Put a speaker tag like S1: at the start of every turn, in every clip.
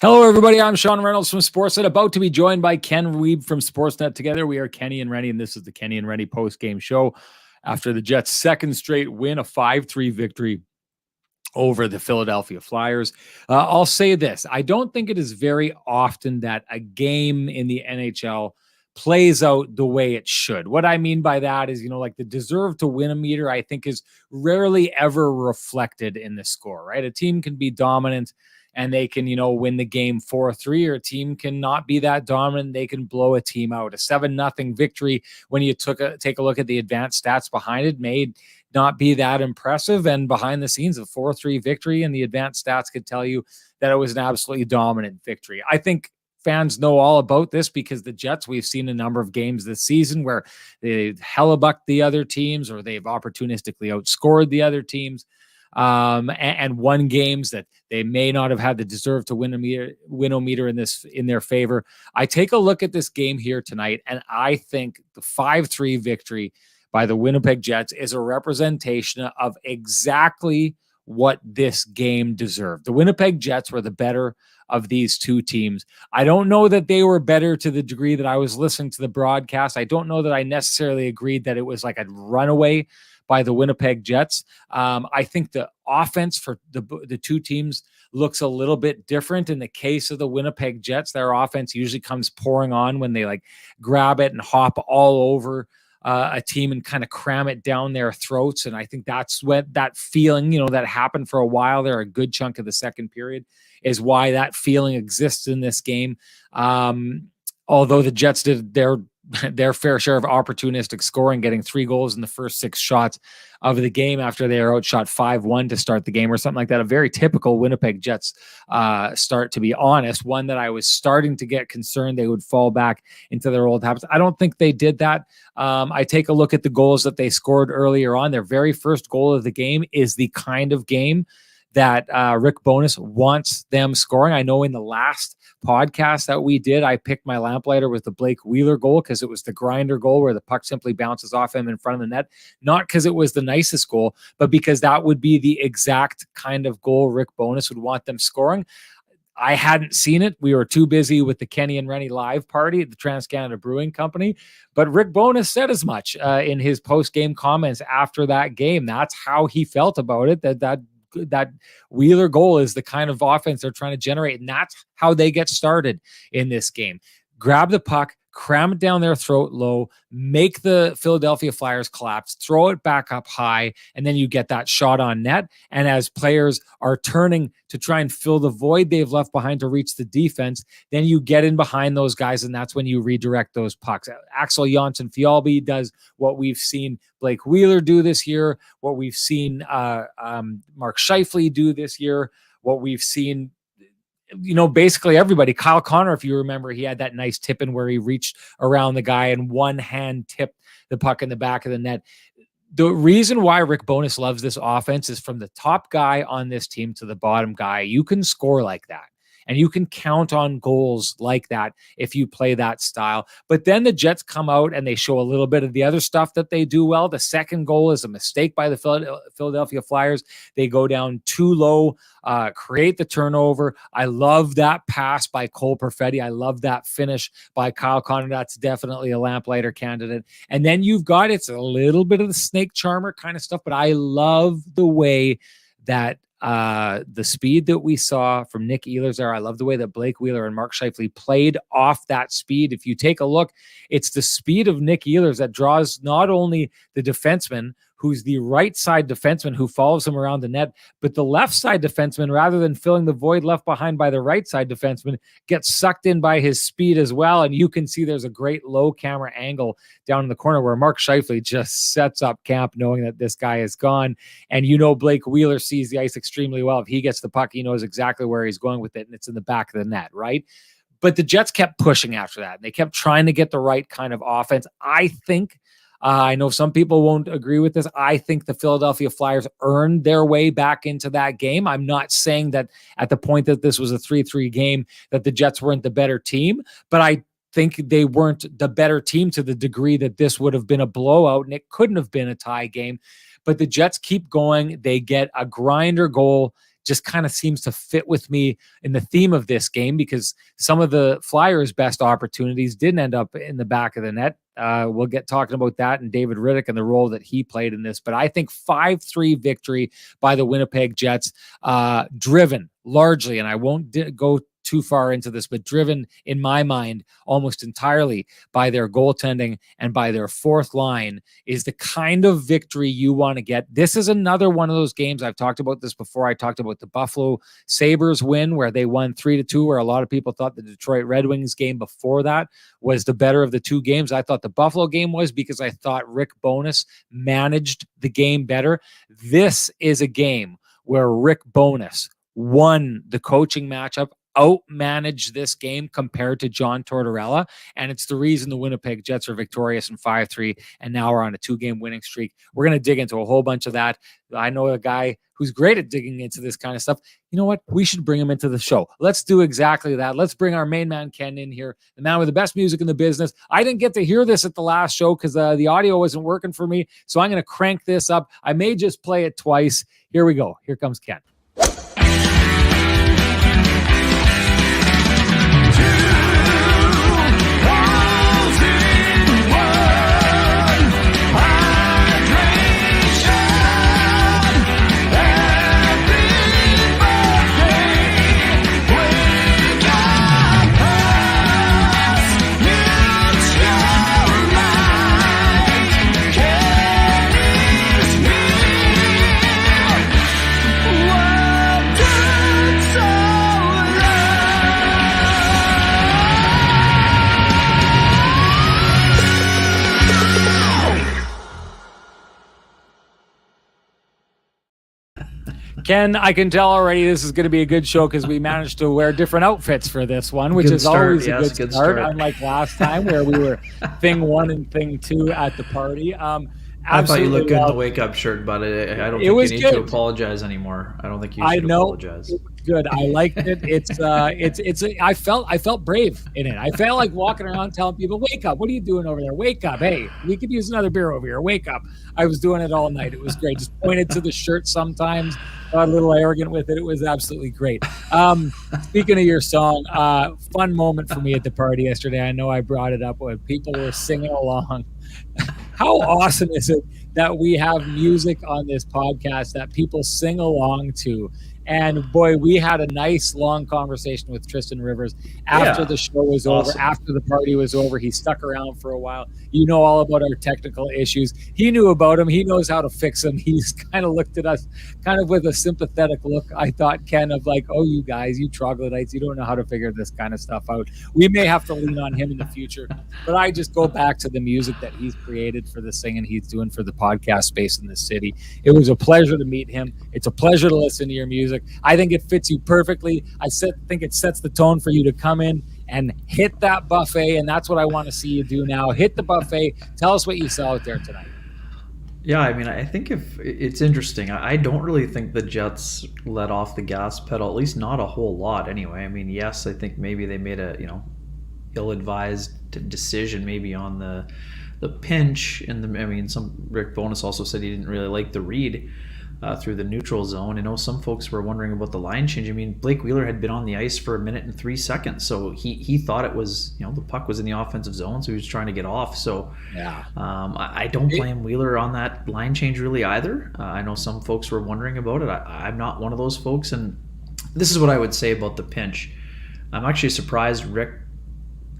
S1: Hello, everybody. I'm Sean Reynolds from Sportsnet, about to be joined by Ken Wiebe from Sportsnet. Together, we are Kenny and Renny, and this is the Kenny and Renny post-game show after the Jets' second straight win, a 5-3 victory over the Philadelphia Flyers. I'll say this. I don't think it is very often that a game in the NHL plays out the way it should. What I mean by that is, like the deserve to win a meter, I think is rarely ever reflected in the score, right? A team can be dominant and they can, win the game 4-3, or a team can not be that dominant. They can blow a team out. A 7-0 victory, when you take a look at the advanced stats behind it, made not be that impressive. And behind the scenes, a 4-3 victory, and the advanced stats could tell you that it was an absolutely dominant victory. I think fans know all about this because the Jets, we've seen a number of games this season where they've hellebucked the other teams, or they've opportunistically outscored the other teams, and won games that they may not have had the deserve to win-o-meter in their favor. I take a look at this game here tonight, and I think the 5-3 victory by the Winnipeg Jets is a representation of exactly what this game deserved. The Winnipeg Jets were the better of these two teams. I don't know that they were better to the degree that I was listening to the broadcast. I don't know that I necessarily agreed that it was like a runaway by the Winnipeg Jets. I think the offense for the two teams looks a little bit different. In the case of the Winnipeg Jets, their offense usually comes pouring on when they grab it and hop all over a team and kind of cram it down their throats. And I think that's what that feeling, that happened for a while there, a good chunk of the second period, is why that feeling exists in this game. Although the Jets did their fair share of opportunistic scoring, getting 3 goals in the first 6 shots of the game after they were outshot 5-1 to start the game, or something like that. A very typical Winnipeg Jets start, to be honest. One that I was starting to get concerned they would fall back into their old habits. I don't think they did that. I take a look at the goals that they scored earlier on. Their very first goal of the game is the kind of game that Rick Bowness wants them scoring. I know in the last podcast that we did, I picked my lamplighter with the Blake Wheeler goal because it was the grinder goal where the puck simply bounces off him in front of the net. Not because it was the nicest goal, but because that would be the exact kind of goal Rick Bowness would want them scoring. I hadn't seen it. We were too busy with the Kenny and Renny live party at the Trans-Canada Brewing Company. But Rick Bowness said as much in his post-game comments after that game. That's how he felt about it, that Wheeler goal is the kind of offense they're trying to generate. And that's how they get started in this game. Grab the puck, cram it down their throat low, make the Philadelphia Flyers collapse, throw it back up high, and then you get that shot on net. And as players are turning to try and fill the void they've left behind to reach the defense, then you get in behind those guys, and that's when you redirect those pucks. Axel Jonsson-Fjällby does what we've seen Blake Wheeler do this year, what we've seen Mark Scheifele do this year, what we've seen basically everybody. Kyle Connor, if you remember, he had that nice tip in where he reached around the guy and one hand tipped the puck in the back of the net. The reason why Rick Bowness loves this offense is from the top guy on this team to the bottom guy. You can score like that. And you can count on goals like that if you play that style. But then the Jets come out and they show a little bit of the other stuff that they do well. The second goal is a mistake by the Philadelphia Flyers. They go down too low, create the turnover. I love that pass by Cole Perfetti. I love that finish by Kyle Connor. That's definitely a lamplighter candidate. And then you've got, it's a little bit of the snake charmer kind of stuff, but I love the way that the speed that we saw from Nick Ehlers there. I love the way that Blake Wheeler and Mark Scheifele played off that speed. If you take a look, it's the speed of Nick Ehlers that draws not only the defenseman, who's the right side defenseman who follows him around the net, but the left side defenseman, rather than filling the void left behind by the right side defenseman, gets sucked in by his speed as well. And you can see there's a great low camera angle down in the corner where Mark Scheifele just sets up camp knowing that this guy is gone. And Blake Wheeler sees the ice extremely well. If he gets the puck, he knows exactly where he's going with it, and it's in the back of the net, right? But the Jets kept pushing after that. They kept trying to get the right kind of offense. I think I know some people won't agree with this. I think the Philadelphia Flyers earned their way back into that game. I'm not saying that at the point that this was a 3-3 game that the Jets weren't the better team, but I think they weren't the better team to the degree that this would have been a blowout, and it couldn't have been a tie game. But the Jets keep going. They get a grinder goal just kind of seems to fit with me in the theme of this game, because some of the Flyers' best opportunities didn't end up in the back of the net. We'll get talking about that and David Riddick and the role that he played in this. But I think 5-3 victory by the Winnipeg Jets, driven largely, and I won't go too far into this, but driven in my mind almost entirely by their goaltending and by their fourth line, is the kind of victory you want to get. This is another one of those games. I've talked about this before. I talked about the Buffalo Sabres win where they won 3-2, where a lot of people thought the Detroit Red Wings game before that was the better of the two games. I thought the Buffalo game was, because I thought Rick Bowness managed the game better. This is a game where Rick Bowness won the coaching matchup, outmanaged this game compared to John Tortorella, and it's the reason the Winnipeg Jets are victorious in 5-3, and now we're on a 2-game winning streak. We're going to dig into a whole bunch of that. I know a guy who's great at digging into this kind of stuff. You know what? We should bring him into the show. Let's do exactly that. Let's bring our main man, Ken, in here, the man with the best music in the business. I didn't get to hear this at the last show because the audio wasn't working for me, so I'm going to crank this up. I may just play it twice. Here we go. Here comes Ken. Ken, I can tell already this is going to be a good show because we managed to wear different outfits for this one, which is always a good start, unlike last time where we were thing 1 and thing 2 at the party.
S2: I thought you looked good in the wake-up shirt, but I don't think you need to apologize anymore. I don't think you should apologize.
S1: It was good. I liked it. I felt brave in it. I felt like walking around telling people, "Wake up! What are you doing over there? Wake up! Hey, we could use another beer over here. Wake up!" I was doing it all night. It was great. Just pointed to the shirt sometimes. Got a little arrogant with it. It was absolutely great. Speaking of your song, fun moment for me at the party yesterday. I know I brought it up when people were singing along. How awesome is it that we have music on this podcast that people sing along to? And boy, we had a nice long conversation with Tristan Rivers after the show was over, after the party was over. He stuck around for a while. You know all about our technical issues. He knew about them. He knows how to fix them. He's kind of looked at us kind of with a sympathetic look, I thought, Ken, of like, oh, you guys, you troglodytes, you don't know how to figure this kind of stuff out. We may have to lean on him in the future. But I just go back to the music that he's created for this thing and he's doing for the podcast space in this city. It was a pleasure to meet him. It's a pleasure to listen to your music. I think it fits you perfectly. think it sets the tone for you to come in and hit that buffet, and that's what I want to see you do now. Hit the buffet. Tell us what you saw out there tonight.
S2: Yeah, I mean, I think if it's interesting. I don't really think the Jets let off the gas pedal, at least not a whole lot anyway. I mean, yes, I think maybe they made a, ill-advised decision maybe on the pinch, and some Rick Bowness also said he didn't really like the read through the neutral zone. I know some folks were wondering about the line change. I mean, Blake Wheeler had been on the ice for 1 minute and 3 seconds, so he thought it was, the puck was in the offensive zone, so he was trying to get off. So yeah, I don't blame Wheeler on that line change really either. I know some folks were wondering about it. I'm not one of those folks, and this is what I would say about the pinch. I'm actually surprised Rick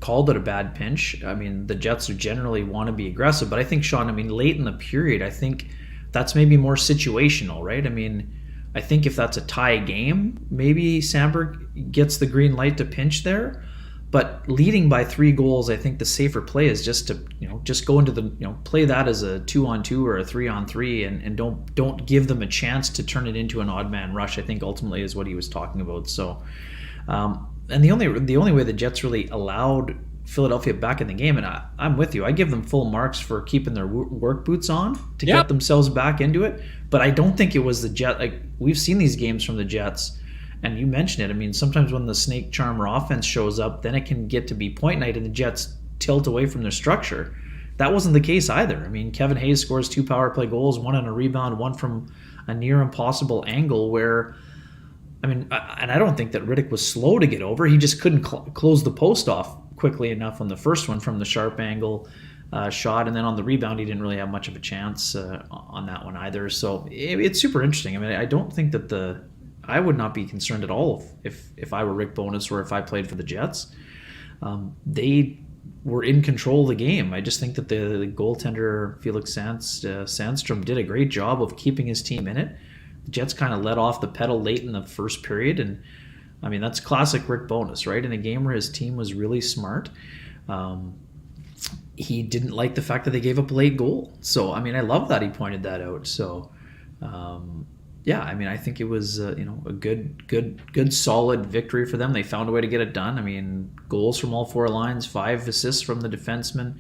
S2: called it a bad pinch. I mean, the Jets generally want to be aggressive, but I think, Sean, late in the period, I think that's maybe more situational, right? I mean, I think if that's a tie game, maybe Sandberg gets the green light to pinch there. But leading by 3 goals, I think the safer play is just to, just go into the, play that as a 2-on-2 or a 3-on-3 and don't give them a chance to turn it into an odd man rush, I think ultimately is what he was talking about. So, and the only way the Jets really allowed Philadelphia back in the game, and I'm with you. I give them full marks for keeping their work boots on to get themselves back into it. But I don't think it was the Jet. Like, we've seen these games from the Jets, and you mentioned it. Sometimes when the snake charmer offense shows up, then it can get to be point night, and the Jets tilt away from their structure. That wasn't the case either. Kevin Hayes scores 2 power play goals, 1 on a rebound, 1 from a near impossible angle where I mean, and I don't think that Riddick was slow to get over. He just couldn't close the post off quickly enough on the first one from the sharp angle shot, and then on the rebound, he didn't really have much of a chance on that one either. So it's super interesting. I mean, I don't think that I would not be concerned at all if I were Rick Bowness or if I played for the Jets. They were in control of the game. I just think that the goaltender Felix Sandstrom did a great job of keeping his team in it. The Jets kind of let off the pedal late in the first period, and I mean that's classic Rick Bowness, right? In a game where his team was really smart, he didn't like the fact that they gave up a late goal. So I mean, I love that he pointed that out. So yeah, I mean, I think it was a good solid victory for them. They found a way to get it done. I mean, goals from all four lines, 5 assists from the defenseman,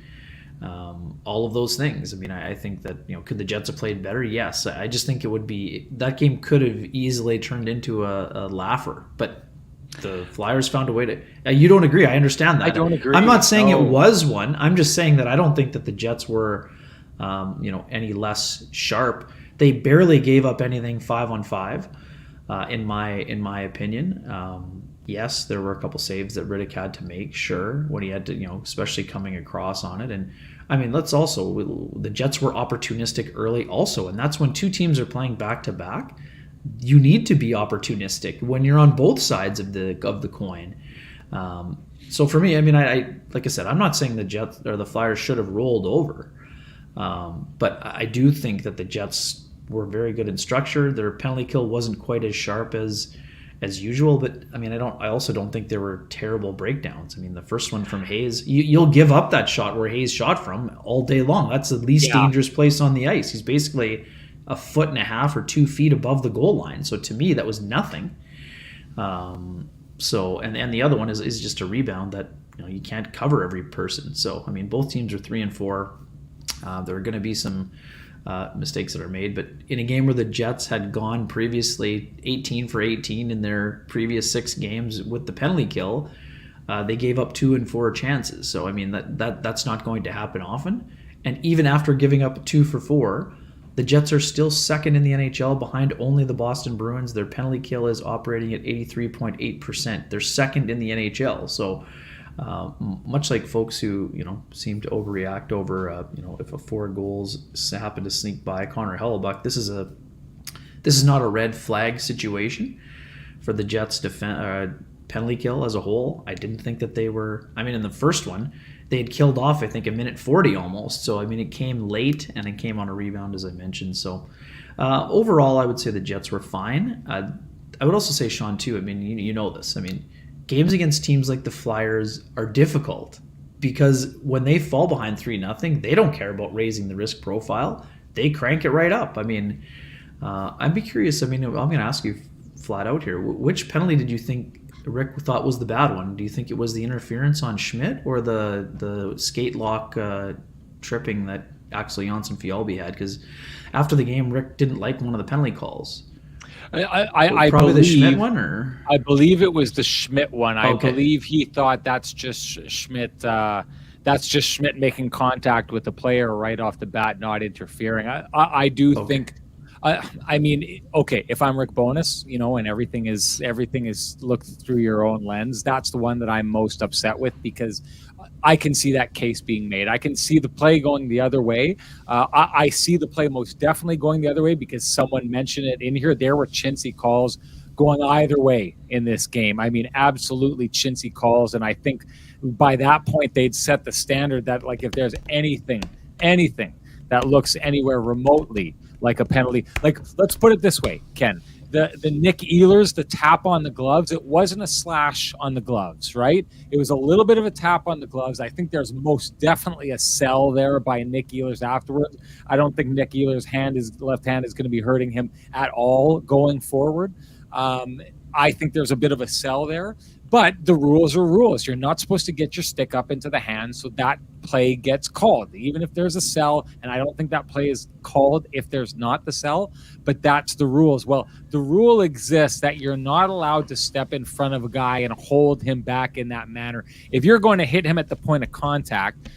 S2: all of those things. I mean, I think that could the Jets have played better? Yes. I just think that game could have easily turned into a laugher, but the Flyers found a way to. You don't agree? I understand that.
S1: I don't agree.
S2: I'm not saying it was one. I'm just saying that I don't think that the Jets were, any less sharp. They barely gave up anything 5-on-5, in my opinion. Yes, there were a couple saves that Riddick had to make, sure, when he had to, especially coming across on it. And I mean, the Jets were opportunistic early also, and that's when two teams are playing back to back. You need to be opportunistic when you're on both sides of the coin. So for me, I mean, I like I said, I'm not saying the Jets or the Flyers should have rolled over, but I do think that the Jets were very good in structure. Their penalty kill wasn't quite as sharp as usual, but I mean, I also don't think there were terrible breakdowns. I mean, the first one from Hayes, you'll give up that shot where Hayes shot from all day long. That's the least dangerous place on the ice. He's basically 1.5 or 2 feet above the goal line. So to me, that was nothing. So and the other one is just a rebound that you can't cover every person. So I mean, both teams are 3 and 4. There are going to be some mistakes that are made, but in a game where the Jets had gone previously 18 for 18 in their previous 6 games with the penalty kill, they gave up 2 and 4 chances. So I mean that's not going to happen often. And even after giving up 2 for 4, the Jets are still second in the NHL behind only the Boston Bruins. Their penalty kill is operating at 83.8%. They're second in the NHL. So much like folks who seem to overreact over if a 4 goals happen to sneak by Connor Hellebuck, this is not a red flag situation for the Jets penalty kill as a whole. I didn't think that they were. I mean, in the first one, they had killed off, I think, a minute 40 almost. So I mean, it came late and it came on a rebound, as I mentioned. So overall, I would say the Jets were fine. I would also say, Sean, too. I mean, you know this. I mean, games against teams like the Flyers are difficult because when they fall behind 3-0, they don't care about raising the risk profile. They crank it right up. I mean, I'd be curious. I mean, I'm going to ask you flat out here. Which penalty did you think Rick thought was the bad one? Do you think it was the interference on Schmidt or the skate lock tripping that Axel Jonsson-Fjällby had? Because after the game, Rick didn't like one of the penalty calls.
S1: I
S2: probably
S1: believe,
S2: the Schmidt one, or
S1: I believe it was the Schmidt one.
S2: Okay.
S1: I believe he thought that's just Schmidt. That's just Schmidt making contact with the player right off the bat, not interfering. I do think. I mean, okay, if I'm Rick Bowness, and everything is looked through your own lens, that's the one that I'm most upset with because I can see that case being made. I can see the play going the other way. I see the play most definitely going the other way because someone mentioned it in here. There were chintzy calls going either way in this game. I mean, absolutely chintzy calls. And I think by that point, they'd set the standard that, like, if there's anything that looks anywhere remotely like a penalty, like, let's put it this way, Ken. The Nick Ehlers, the tap on the gloves, it wasn't a slash on the gloves, right? It was a little bit of a tap on the gloves. I think there's most definitely a sell there by Nick Ehlers afterwards. I don't think Nick Ehlers' left hand is going to be hurting him at all going forward. I think there's a bit of a sell there. But the rules are rules. You're not supposed to get your stick up into the hand, so that play gets called, even if there's a sell. And I don't think that play is called if there's not the sell, but that's the rules. Well, the rule exists that you're not allowed to step in front of a guy and hold him back in that manner. If you're going to hit him at the point of contact,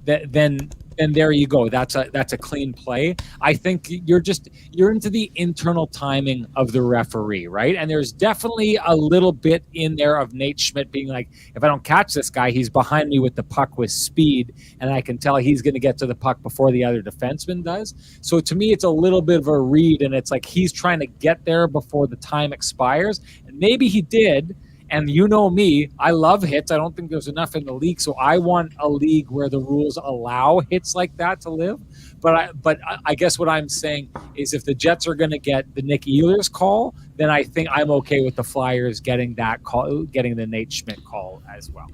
S1: then then there you go. That's a clean play. I think you're into the internal timing of the referee, right? And there's definitely a little bit in there of Nate Schmidt being like, if I don't catch this guy, he's behind me with the puck with speed, and I can tell he's going to get to the puck before the other defenseman does. So to me, it's a little bit of a read, and it's like he's trying to get there before the time expires, and maybe he did. And you know me, I love hits. I don't think there's enough in the league. So I want a league where the rules allow hits like that to live. But I guess what I'm saying is if the Jets are going to get the Nick Ehlers call, then I think I'm okay with the Flyers getting that call, getting the Nate Schmidt call as well.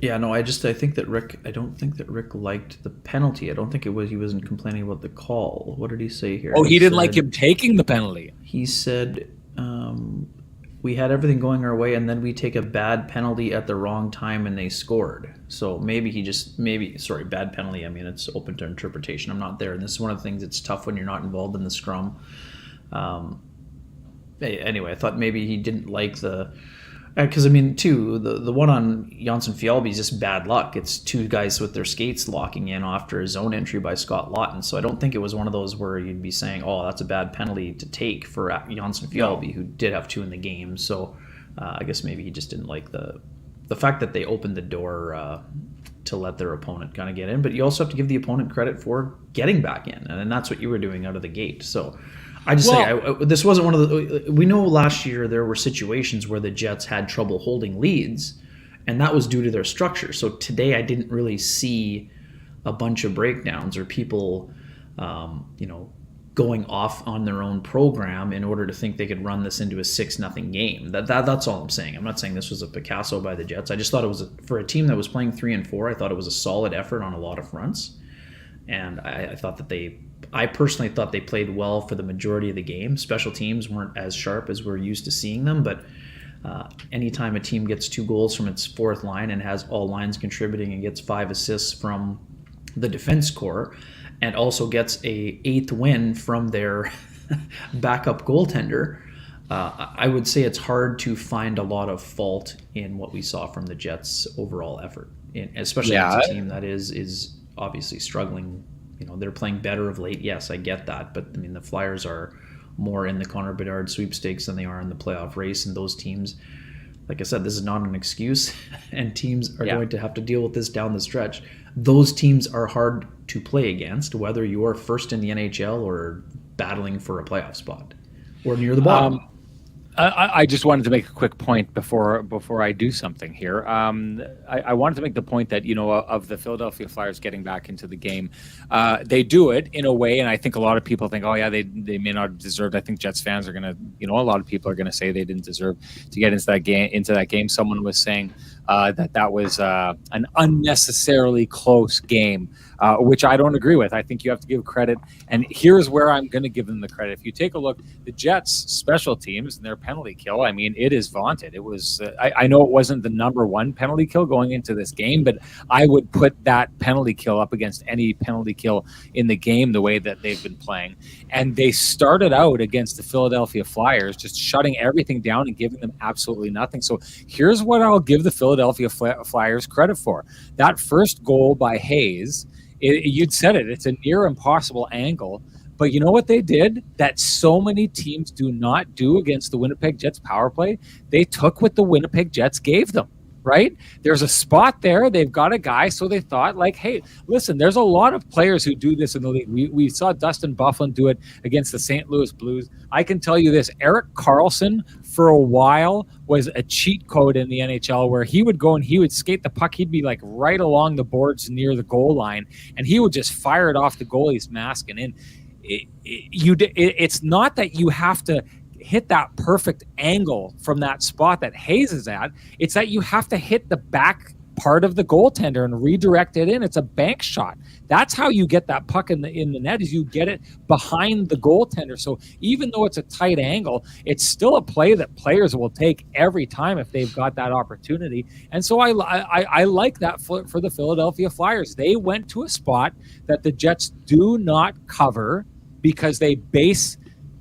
S2: Yeah, no, I don't think that Rick liked the penalty. I don't think he wasn't complaining about the call. What did he say here?
S1: Oh, he didn't like him taking the penalty.
S2: He said, we had everything going our way, and then we take a bad penalty at the wrong time, and they scored. So maybe bad penalty. I mean, it's open to interpretation. I'm not there, and this is one of the things that's tough when you're not involved in the scrum. Anyway, I thought maybe he didn't like the... Because, I mean, too, the one on Janssen Fjällby is just bad luck. It's two guys with their skates locking in after a zone entry by Scott Lawton. So I don't think it was one of those where you'd be saying, oh, that's a bad penalty to take for Janssen Fjällby, who did have two in the game. So I guess maybe he just didn't like the fact that they opened the door to let their opponent kind of get in. But you also have to give the opponent credit for getting back in. And that's what you were doing out of the gate. So... this wasn't one of the... We know last year there were situations where the Jets had trouble holding leads, and that was due to their structure. So today I didn't really see a bunch of breakdowns or people, going off on their own program in order to think they could run this into a 6-0 game. That's all I'm saying. I'm not saying this was a Picasso by the Jets. I just thought it was, for a team that was playing 3-4, I thought it was a solid effort on a lot of fronts. And I personally thought they played well for the majority of the game. Special teams weren't as sharp as we're used to seeing them, but anytime a team gets 2 goals from its fourth line and has all lines contributing and gets 5 assists from the defense core and also gets a 8th win from their backup goaltender, I would say it's hard to find a lot of fault in what we saw from the Jets' overall effort, especially against a team that is obviously struggling. They're playing better of late. Yes, I get that. But, I mean, the Flyers are more in the Connor Bedard sweepstakes than they are in the playoff race. And those teams, like I said, this is not an excuse. And teams are going to have to deal with this down the stretch. Those teams are hard to play against, whether you're first in the NHL or battling for a playoff spot or near the bottom.
S1: I just wanted to make a quick point before I do something here. I wanted to make the point that, of the Philadelphia Flyers getting back into the game, they do it in a way, and I think a lot of people think, oh yeah, they may not have deserved. I think Jets fans are gonna, a lot of people are gonna say they didn't deserve to get into that game. Someone was saying that was an unnecessarily close game, which I don't agree with. I think you have to give credit, and here's where I'm going to give them the credit. If you take a look, the Jets' special teams and their penalty kill, I mean, it is vaunted. It was, I know it wasn't the number 1 penalty kill going into this game, but I would put that penalty kill up against any penalty kill in the game the way that they've been playing. And they started out against the Philadelphia Flyers just shutting everything down and giving them absolutely nothing. So here's what I'll give the Philadelphia Flyers credit for. That first goal by Hayes, you'd said it, it's a near impossible angle. But you know what they did that so many teams do not do against the Winnipeg Jets power play? They took what the Winnipeg Jets gave them, right? There's a spot there. They've got a guy. So they thought, like, hey, listen, there's a lot of players who do this in the league. We saw Dustin Byfuglien do it against the St. Louis Blues. I can tell you this, Erik Karlsson for a while was a cheat code in the NHL where he would go and he would skate the puck. He'd be like right along the boards near the goal line, and he would just fire it off the goalie's mask and in. It's not that you have to hit that perfect angle from that spot that Hayes is at. It's that you have to hit the back part of the goaltender and redirect it in. It's a bank shot. That's how you get that puck in the net, is you get it behind the goaltender. So even though it's a tight angle, it's still a play that players will take every time if they've got that opportunity. And so I like that for the Philadelphia Flyers. They went to a spot that the Jets do not cover because they base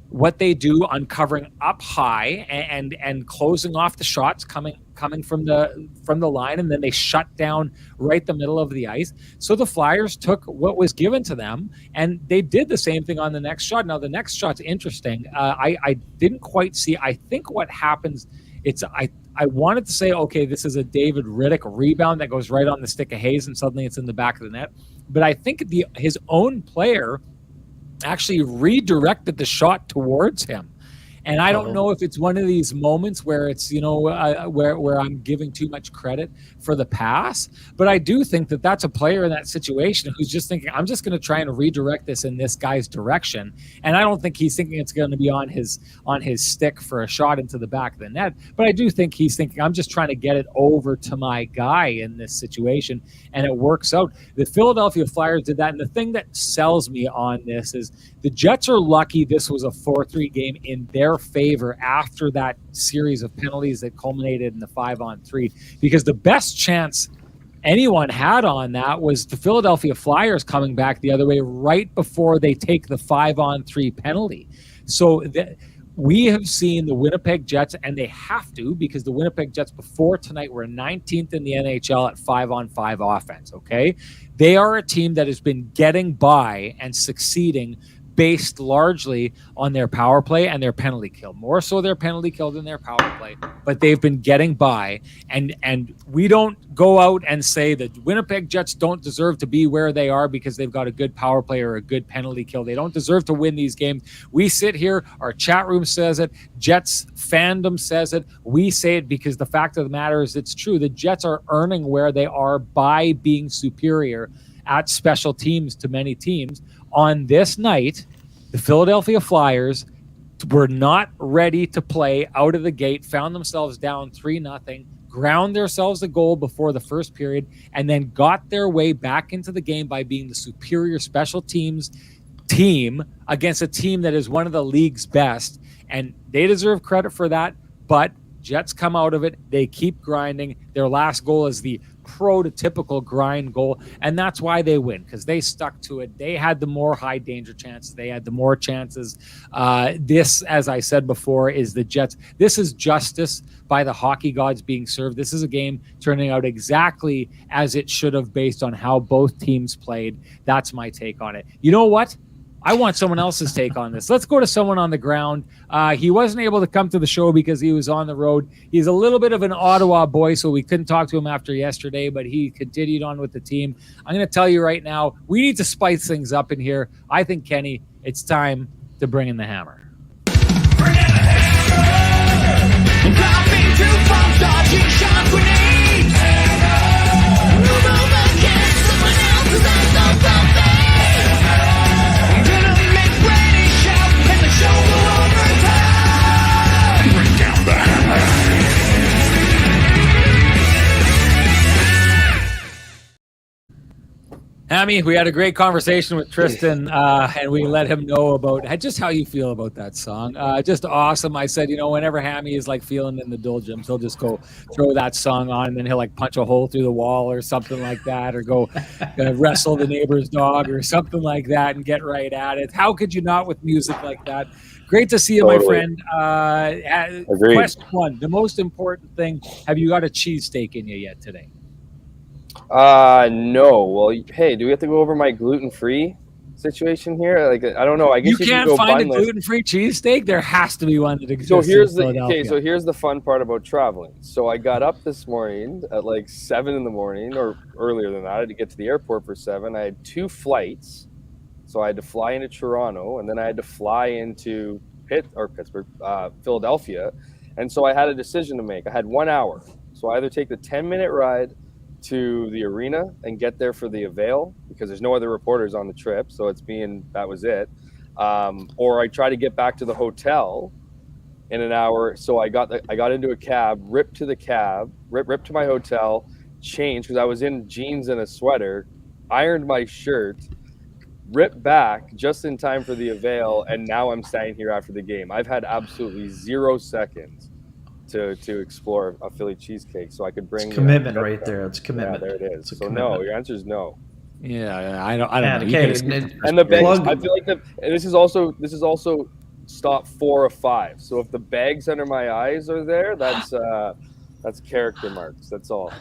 S1: what they do on covering up high and closing off the shots coming coming from the line, and then they shut down right the middle of the ice. So the Flyers took what was given to them, and they did the same thing on the next shot. Now the next shot's interesting. I didn't quite see. I think what happens, I wanted to say, okay, this is a David Riddick rebound that goes right on the stick of Hayes, and suddenly it's in the back of the net. But I think his own player actually redirected the shot towards him. And I don't know if it's one of these moments where it's, where I'm giving too much credit for the pass, but I do think that that's a player in that situation who's just thinking, I'm just going to try and redirect this in this guy's direction. And I don't think he's thinking it's going to be on his stick for a shot into the back of the net. But I do think he's thinking, I'm just trying to get it over to my guy in this situation. And it works out. The Philadelphia Flyers did that. And the thing that sells me on this is the Jets are lucky this was a 4-3 game in their favor after that series of penalties that culminated in the 5-on-3, because the best chance anyone had on that was the Philadelphia Flyers coming back the other way right before they take the 5-on-3 penalty. So we have seen the Winnipeg Jets, and they have to, because the Winnipeg Jets before tonight were 19th in the NHL at 5-on-5 offense, okay? They are a team that has been getting by and succeeding based largely on their power play and their penalty kill. More so their penalty kill than their power play, but they've been getting by. And we don't go out and say that Winnipeg Jets don't deserve to be where they are because they've got a good power play or a good penalty kill. They don't deserve to win these games. We sit here, our chat room says it, Jets fandom says it. We say it because the fact of the matter is it's true. The Jets are earning where they are by being superior at special teams to many teams. On this night, the Philadelphia Flyers were not ready to play out of the gate, found themselves down 3-0, ground themselves a goal before the first period, and then got their way back into the game by being the superior special teams team against a team that is one of the league's best. And they deserve credit for that, but Jets come out of it. They keep grinding. Their last goal is the prototypical grind goal, and that's why they win, because they stuck to it. They had the more high danger chances. They had the more chances. This, as I said before, is the Jets. This is justice by the hockey gods being served. This is a game turning out exactly as it should have based on how both teams played. That's my take on it. You know what? I want someone else's take on this. Let's go to someone on the ground. He wasn't able to come to the show because he was on the road. He's a little bit of an Ottawa boy, so we couldn't talk to him after yesterday, but he continued on with the team. I'm going to tell you right now, we need to spice things up in here. I think, Kenny, it's time to bring in the hammer. Bring in the hammer! Dropping two bombs, dodging shot grenades! Move over, get someone else's ass on something! Hammy, we had a great conversation with Tristan, and we let him know about just how you feel about that song. Just awesome. I said, whenever Hammy is like feeling in the doldrums, he'll just go throw that song on, and then he'll like punch a hole through the wall or something like that, or go wrestle the neighbor's dog or something like that and get right at it. How could you not with music like that? Great to see you, totally. My friend. Question one, the most important thing, have you got a cheesesteak in you yet today?
S3: No. Well, hey, do we have to go over my gluten-free situation here? Like, I don't know. I guess
S1: you can't find a gluten-free cheesesteak. There has to be one that exists.
S3: So here's the fun part about traveling. So I got up this morning at like 7 in the morning, or earlier than that. I had to get to the airport for 7. I had 2 flights, so I had to fly into Toronto, and then I had to fly into Philadelphia, and so I had a decision to make. I had 1 hour, so I either take the 10-minute ride to the arena and get there for the Avail, because there's no other reporters on the trip, so that was it, or I try to get back to the hotel in an hour. So I got into a cab, ripped to my hotel, changed because I was in jeans and a sweater, ironed my shirt, ripped back just in time for the Avail, and now I'm standing here after the game. I've had absolutely 0 seconds to explore a Philly cheesecake, so I could bring
S2: commitment right there. It's commitment.
S3: Yeah, there it is. So no, your answer is no.
S1: Yeah, I don't know.
S2: Okay,
S3: and the bags. I feel like this is also stop 4 of 5. So if the bags under my eyes are there, that's That's character marks. That's all.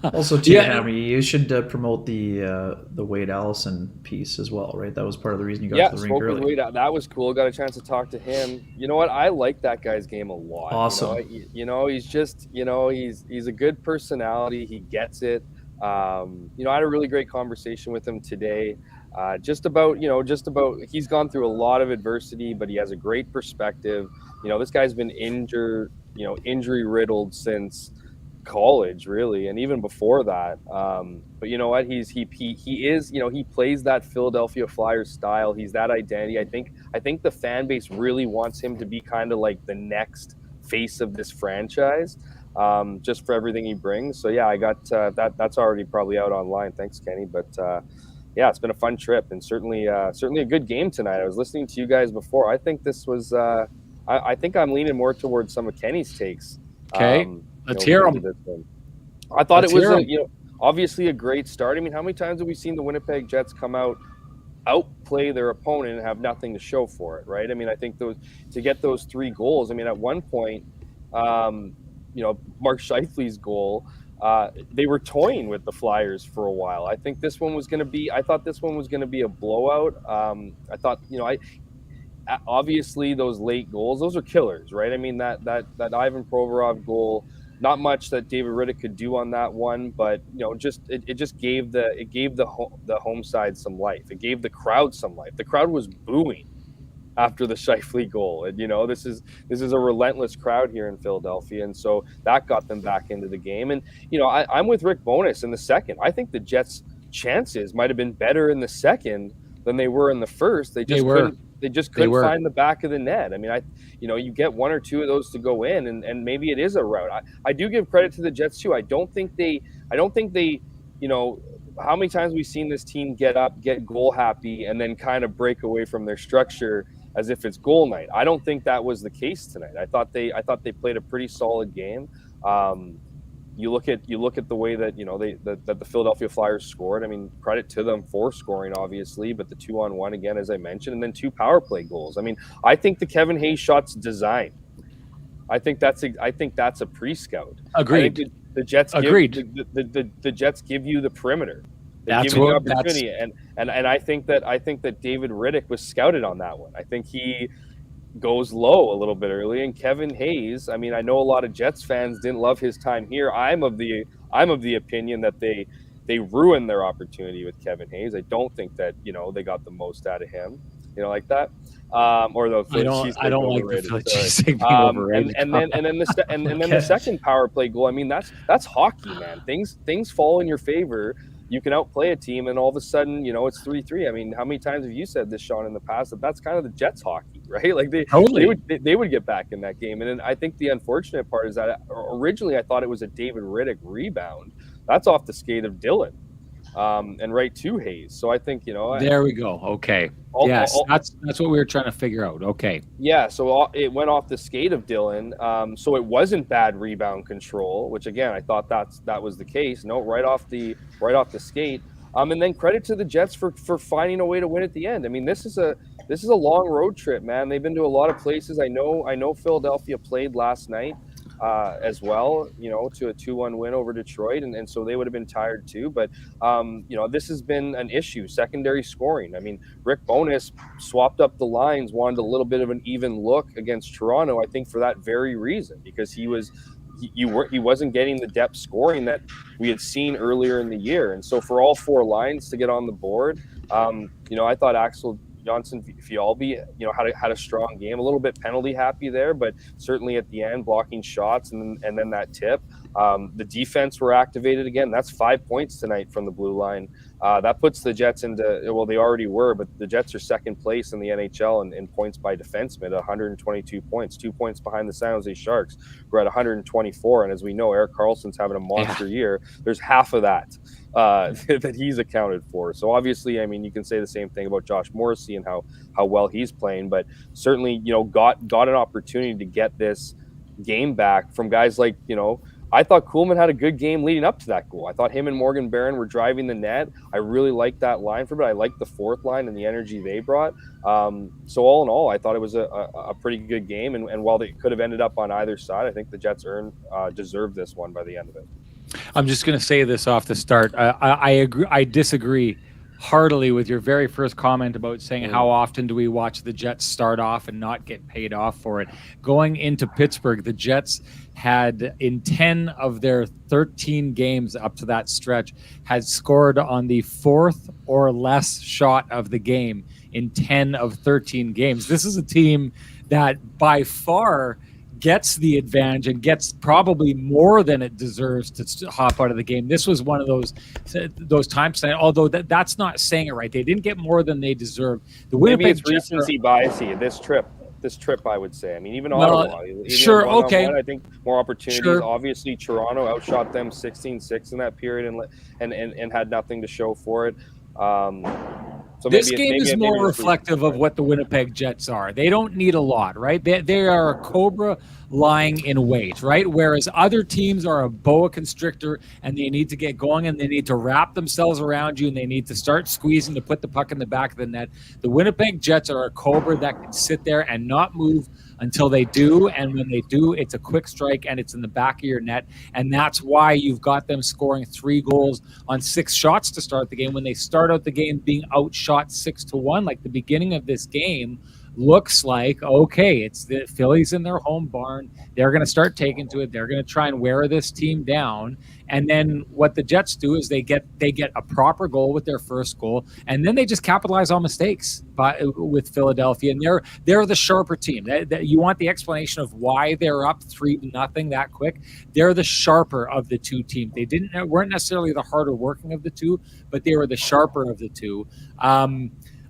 S2: Also, too,
S1: Yeah.
S2: Hammy, you should promote the Wade Allison piece as well, right? That was part of the reason you got
S3: Yeah,
S2: to the rink
S3: spoke with
S2: early.
S3: Wade. That was cool. Got a chance to talk to him. You know what? I like that guy's game a lot.
S2: Awesome.
S3: He's just, he's a good personality. He gets it. I had a really great conversation with him today. Just about, he's gone through a lot of adversity, but he has a great perspective. This guy's been injury riddled since college, really, and even before that. But you know what? He is, he plays that Philadelphia Flyers style. He's that identity. I think the fan base really wants him to be kind of like the next face of this franchise, just for everything he brings. So yeah, I got that's already probably out online. Thanks, Kenny. But yeah, it's been a fun trip and certainly a good game tonight. I was listening to you guys before. I think this was. I think I'm leaning more towards some of Kenny's takes.
S1: Okay. Let's hear them.
S3: I thought it was obviously a great start. I mean, how many times have we seen the Winnipeg Jets come outplay their opponent and have nothing to show for it, right? I mean, I think to get those 3 goals. I mean, at one point, Mark Scheifele's goal, they were toying with the Flyers for a while. I thought this one was going to be a blowout. I thought, obviously those late goals, those are killers, right? I mean, that Ivan Provorov goal, not much that David Riddick could do on that one, but it just gave the home side some life. It gave the crowd some life. The crowd was booing after the Scheifele goal, and this is a relentless crowd here in Philadelphia, and so that got them back into the game. And I'm with Rick Bowness in the second. I think the Jets' chances might have been better in the second than they were in the first. They just couldn't find the back of the net. I mean, you get 1 or 2 of those to go in, and maybe it is a route. I do give credit to the Jets too. I don't think they, how many times we've seen this team get goal happy, and then kind of break away from their structure as if it's goal night. I don't think that was the case tonight. I thought they played a pretty solid game. You look at the way that that the Philadelphia Flyers scored. I mean, credit to them for scoring, obviously, but the 2-on-1 again, as I mentioned, and then 2 power play goals. I mean, I think the Kevin Hayes shot's designed. I think that's a pre-scout.
S1: Agreed.
S3: The Jets
S1: agreed.
S3: The Jets give you the perimeter.
S1: That's
S3: give you the opportunity, and I think that David Riddick was scouted on that one. I think he goes low a little bit early, and Kevin Hayes, I mean, I know a lot of Jets fans didn't love his time here. I'm of the opinion that they ruined their opportunity with Kevin Hayes. I don't think that they got the most out of him, like that. Or the
S1: I don't like the Philly cheesesteak being overrated.
S3: And then the second power play goal. I mean, that's hockey, man. Things fall in your favor. You can outplay a team, and all of a sudden, it's 3-3. I mean, how many times have you said this, Sean, in the past, that's kind of the Jets hockey, right? Like they would get back in that game. And then I think the unfortunate part is that originally I thought it was a David Riddick rebound. That's off the skate of Dylan, and right to Hayes. So I think
S1: there we go. Okay. That's what we were trying to figure out. Okay.
S3: Yeah. So it went off the skate of Dylan. So it wasn't bad rebound control, which again I thought that was the case. No, right off the skate. And then credit to the Jets for finding a way to win at the end. I mean, this is a long road trip, man. They've been to a lot of places. I know Philadelphia played last night as well, to a 2-1 win over Detroit, and so they would have been tired too. But this has been an issue, secondary scoring. I mean, Rick Bowness swapped up the lines, wanted a little bit of an even look against Toronto, I think for that very reason, because he wasn't getting the depth scoring that we had seen earlier in the year. And so for all 4 lines to get on the board, I thought Axel Johnson-Fjallby, had a strong game, a little bit penalty happy there, but certainly at the end blocking shots and then that tip. The defense were activated again. That's 5 points tonight from the blue line. That puts the Jets they already were, but the Jets are second place in the NHL in points by defenseman, 122 points, 2 points behind the San Jose Sharks, who are at 124. And as we know, Erik Karlsson's having a monster year. There's half of that that he's accounted for. So obviously, I mean, you can say the same thing about Josh Morrissey and how well he's playing, but certainly, got an opportunity to get this game back from guys like, I thought Kuhlman had a good game leading up to that goal. I thought him and Morgan Barron were driving the net. I really liked that line for it. I liked the fourth line and the energy they brought. So all in all, I thought it was a pretty good game. And while they could have ended up on either side, I think the Jets deserved this one by the end of it.
S1: I'm just going to say this off the start. I agree. I disagree heartily with your very first comment about saying how often do we watch the Jets start off and not get paid off for it. Going into Pittsburgh, the Jets had, in 10 of their 13 games up to that stretch, had scored on the fourth or less shot of the game in 10 of 13 games. This is a team that by far gets the advantage and gets probably more than it deserves to hop out of the game. This was one of those times, although that's not saying it right. They didn't get more than they deserved. The
S3: Maybe it's recency biasy. This trip, I would say. I mean, even Ottawa.
S1: Sure, okay.
S3: I think more opportunities. Sure. Obviously, Toronto outshot them 16-6 in that period and had nothing to show for it. So
S1: this game is more reflective of what the Winnipeg Jets are. They don't need a lot, right? They are a cobra lying in wait, right? Whereas other teams are a boa constrictor and they need to get going and they need to wrap themselves around you and they need to start squeezing to put the puck in the back of the net. The Winnipeg Jets are a cobra that can sit there and not move until they do, and when they do, it's a quick strike and it's in the back of your net, and that's why you've got them scoring 3 goals on 6 shots to start the game when they start out the game being outshot 6-1. Like the beginning of this game looks like, okay, it's the Phillies in their home barn. They're going to start taking to it. They're going to try and wear this team down. And then what the Jets do is they get a proper goal with their first goal, and then they just capitalize on mistakes with Philadelphia. And they're the sharper team. That you want the explanation of why they're up 3-0 that quick. They're the sharper of the two teams. They weren't necessarily the harder working of the two, but they were the sharper of the two.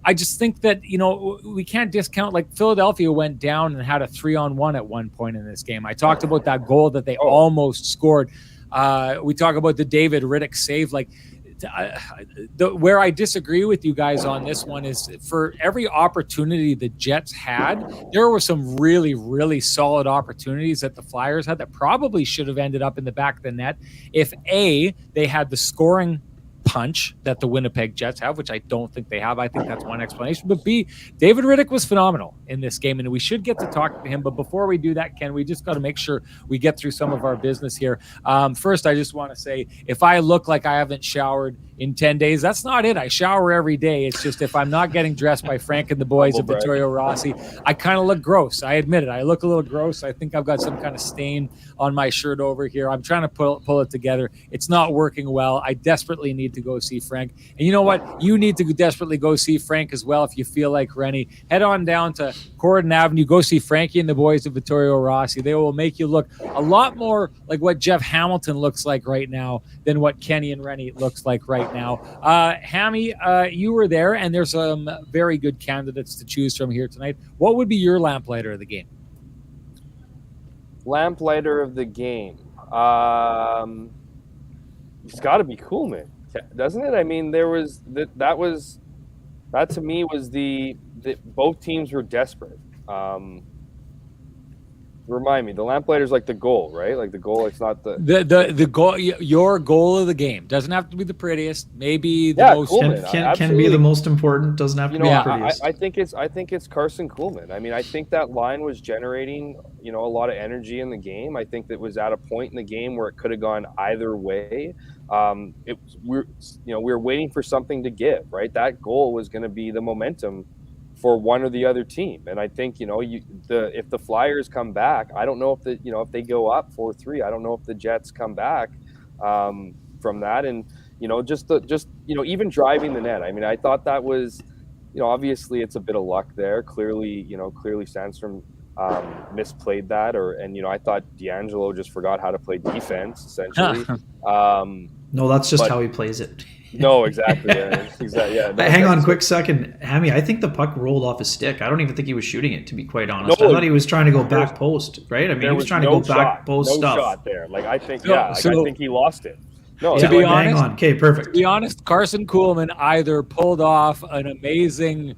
S1: I just think that, we can't discount, like Philadelphia went down and had a 3-on-1 at one point in this game. I talked about that goal that they almost scored. We talk about the David Riddick save. Like where I disagree with you guys on this one is for every opportunity the Jets had, there were some really, really solid opportunities that the Flyers had that probably should have ended up in the back of the net if A, they had the scoring punch that the Winnipeg Jets have, which I don't think they have. I think that's one explanation. But B, David Riddick was phenomenal in this game, and we should get to talk to him. But before we do that, Ken, we just got to make sure we get through some of our business here. First, I just want to say, if I look like I haven't showered in 10 days, that's not it. I shower every day. It's just if I'm not getting dressed by Frank and the boys at Vittorio Rossi, I kind of look gross. I admit it. I look a little gross. I think I've got some kind of stain on my shirt over here. I'm trying to pull it together. It's not working well. I desperately need to go see Frank. And you know what? You need to desperately go see Frank as well if you feel like Renny. Head on down to Corridon Avenue. Go see Frankie and the boys at Vittorio Rossi. They will make you look a lot more like what Jeff Hamilton looks like right now than what Kenny and Renny looks like right now. Hammy, you were there, and there's some very good candidates to choose from here tonight. What would be your lamplighter of the game?
S3: Lamplighter of the game. It's got to be Kuhlman, doesn't it? I mean, there was that to me was the both teams were desperate. Remind me, the lamplighter's like the goal, right? Like the goal, it's not the
S1: goal. Your goal of the game doesn't have to be the prettiest. Maybe the most
S2: can be the most important. Doesn't have to be the prettiest.
S3: I think it's Carson Kuhlman. I mean, I think that line was generating a lot of energy in the game. I think that was at a point in the game where it could have gone either way. We were waiting for something to give, right? That goal was going to be the momentum for one or the other team. And I think, if the Flyers come back, I don't know if they go up 4-3, I don't know if the Jets come back from that. And, even driving the net. I mean, I thought that was, obviously it's a bit of luck there. Clearly Sandstrom misplayed that and I thought D'Angelo just forgot how to play defense essentially.
S2: No, that's just how he plays it.
S3: No, exactly. Yeah, exactly. Yeah. No,
S2: hang on, quick second, Hammy. I think the puck rolled off his stick. I don't even think he was shooting it, to be quite honest. I thought he was trying to go back post, right? I mean, he was trying to go back post stuff.
S3: Shot there. Like I think, I think he lost it. No,
S1: to be honest,
S2: hang on. Okay, perfect.
S1: To be honest, Carson Kuhlman either pulled off an amazing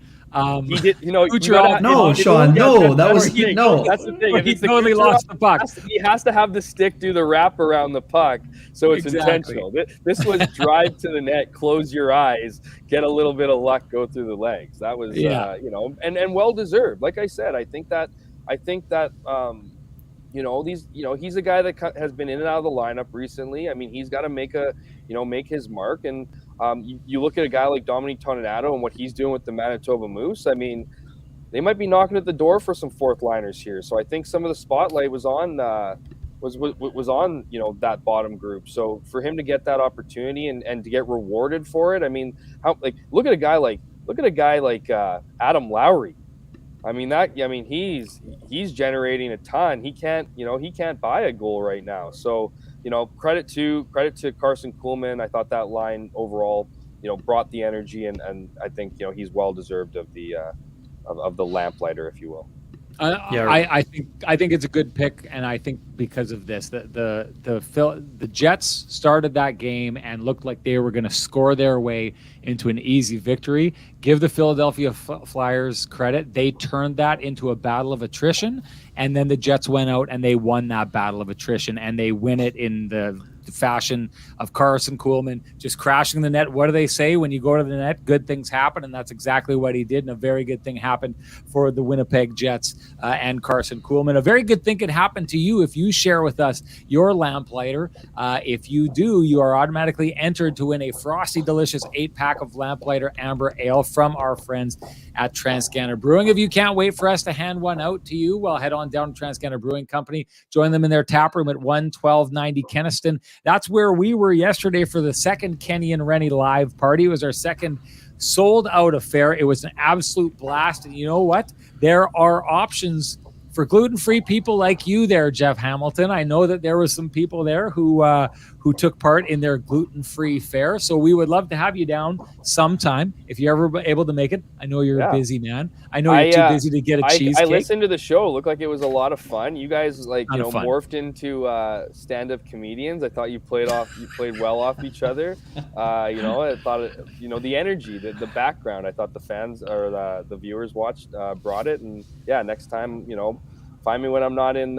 S3: He did,
S2: No, Sean, no, that was no.
S3: That's the thing.
S1: He totally lost the puck.
S3: He has to have the stick do the wrap around the puck, so it's intentional. This was drive to the net, close your eyes, get a little bit of luck, go through the legs. That was, and well deserved. Like I said, I think that he's a guy that has been in and out of the lineup recently. I mean, he's got to make his mark. And you look at a guy like Dominique Toninato and what he's doing with the Manitoba Moose. I mean, they might be knocking at the door for some fourth liners here. So I think some of the spotlight was on that bottom group. So for him to get that opportunity and to get rewarded for it, I mean, look at a guy like Adam Lowry. I mean, he's generating a ton. He can't buy a goal right now. So, credit to Carson Kuhlman. I thought that line overall, brought the energy, and I think, he's well deserved of the lamplighter, if you will.
S1: I think it's a good pick, and I think because of this, the Jets started that game and looked like they were going to score their way into an easy victory. Give the Philadelphia Flyers credit; they turned that into a battle of attrition, and then the Jets went out and they won that battle of attrition, and they win it in the fashion of Carson Kuhlman just crashing the net. What do they say when you go to the net? Good things happen, and that's exactly what he did, and a very good thing happened for the Winnipeg Jets and Carson Kuhlman. A very good thing could happen to you if you share with us your lamplighter. If you do, you are automatically entered to win a frosty, delicious 8-pack of Lamplighter Amber Ale from our friends at Transcanada Brewing. If you can't wait for us to hand one out to you, well, head on down to Transcanada Brewing Company. Join them in their tap room at 11290 Kenniston. That's where we were yesterday for the second Kenny and Renny live party. It was our second sold-out affair. It was an absolute blast. And you know what? There are options for gluten-free people like you there, Jeff Hamilton. I know that there was some people there who took part in their gluten-free fare. So we would love to have you down sometime if you're ever able to make it. I know you're a busy man. I know you're too busy to get a cheesecake.
S3: I listened to the show. It looked like it was a lot of fun. You guys morphed into stand-up comedians. I thought you played well off each other. I thought the energy, the background. I thought the fans or the viewers brought it. And yeah, next time find me when I'm not in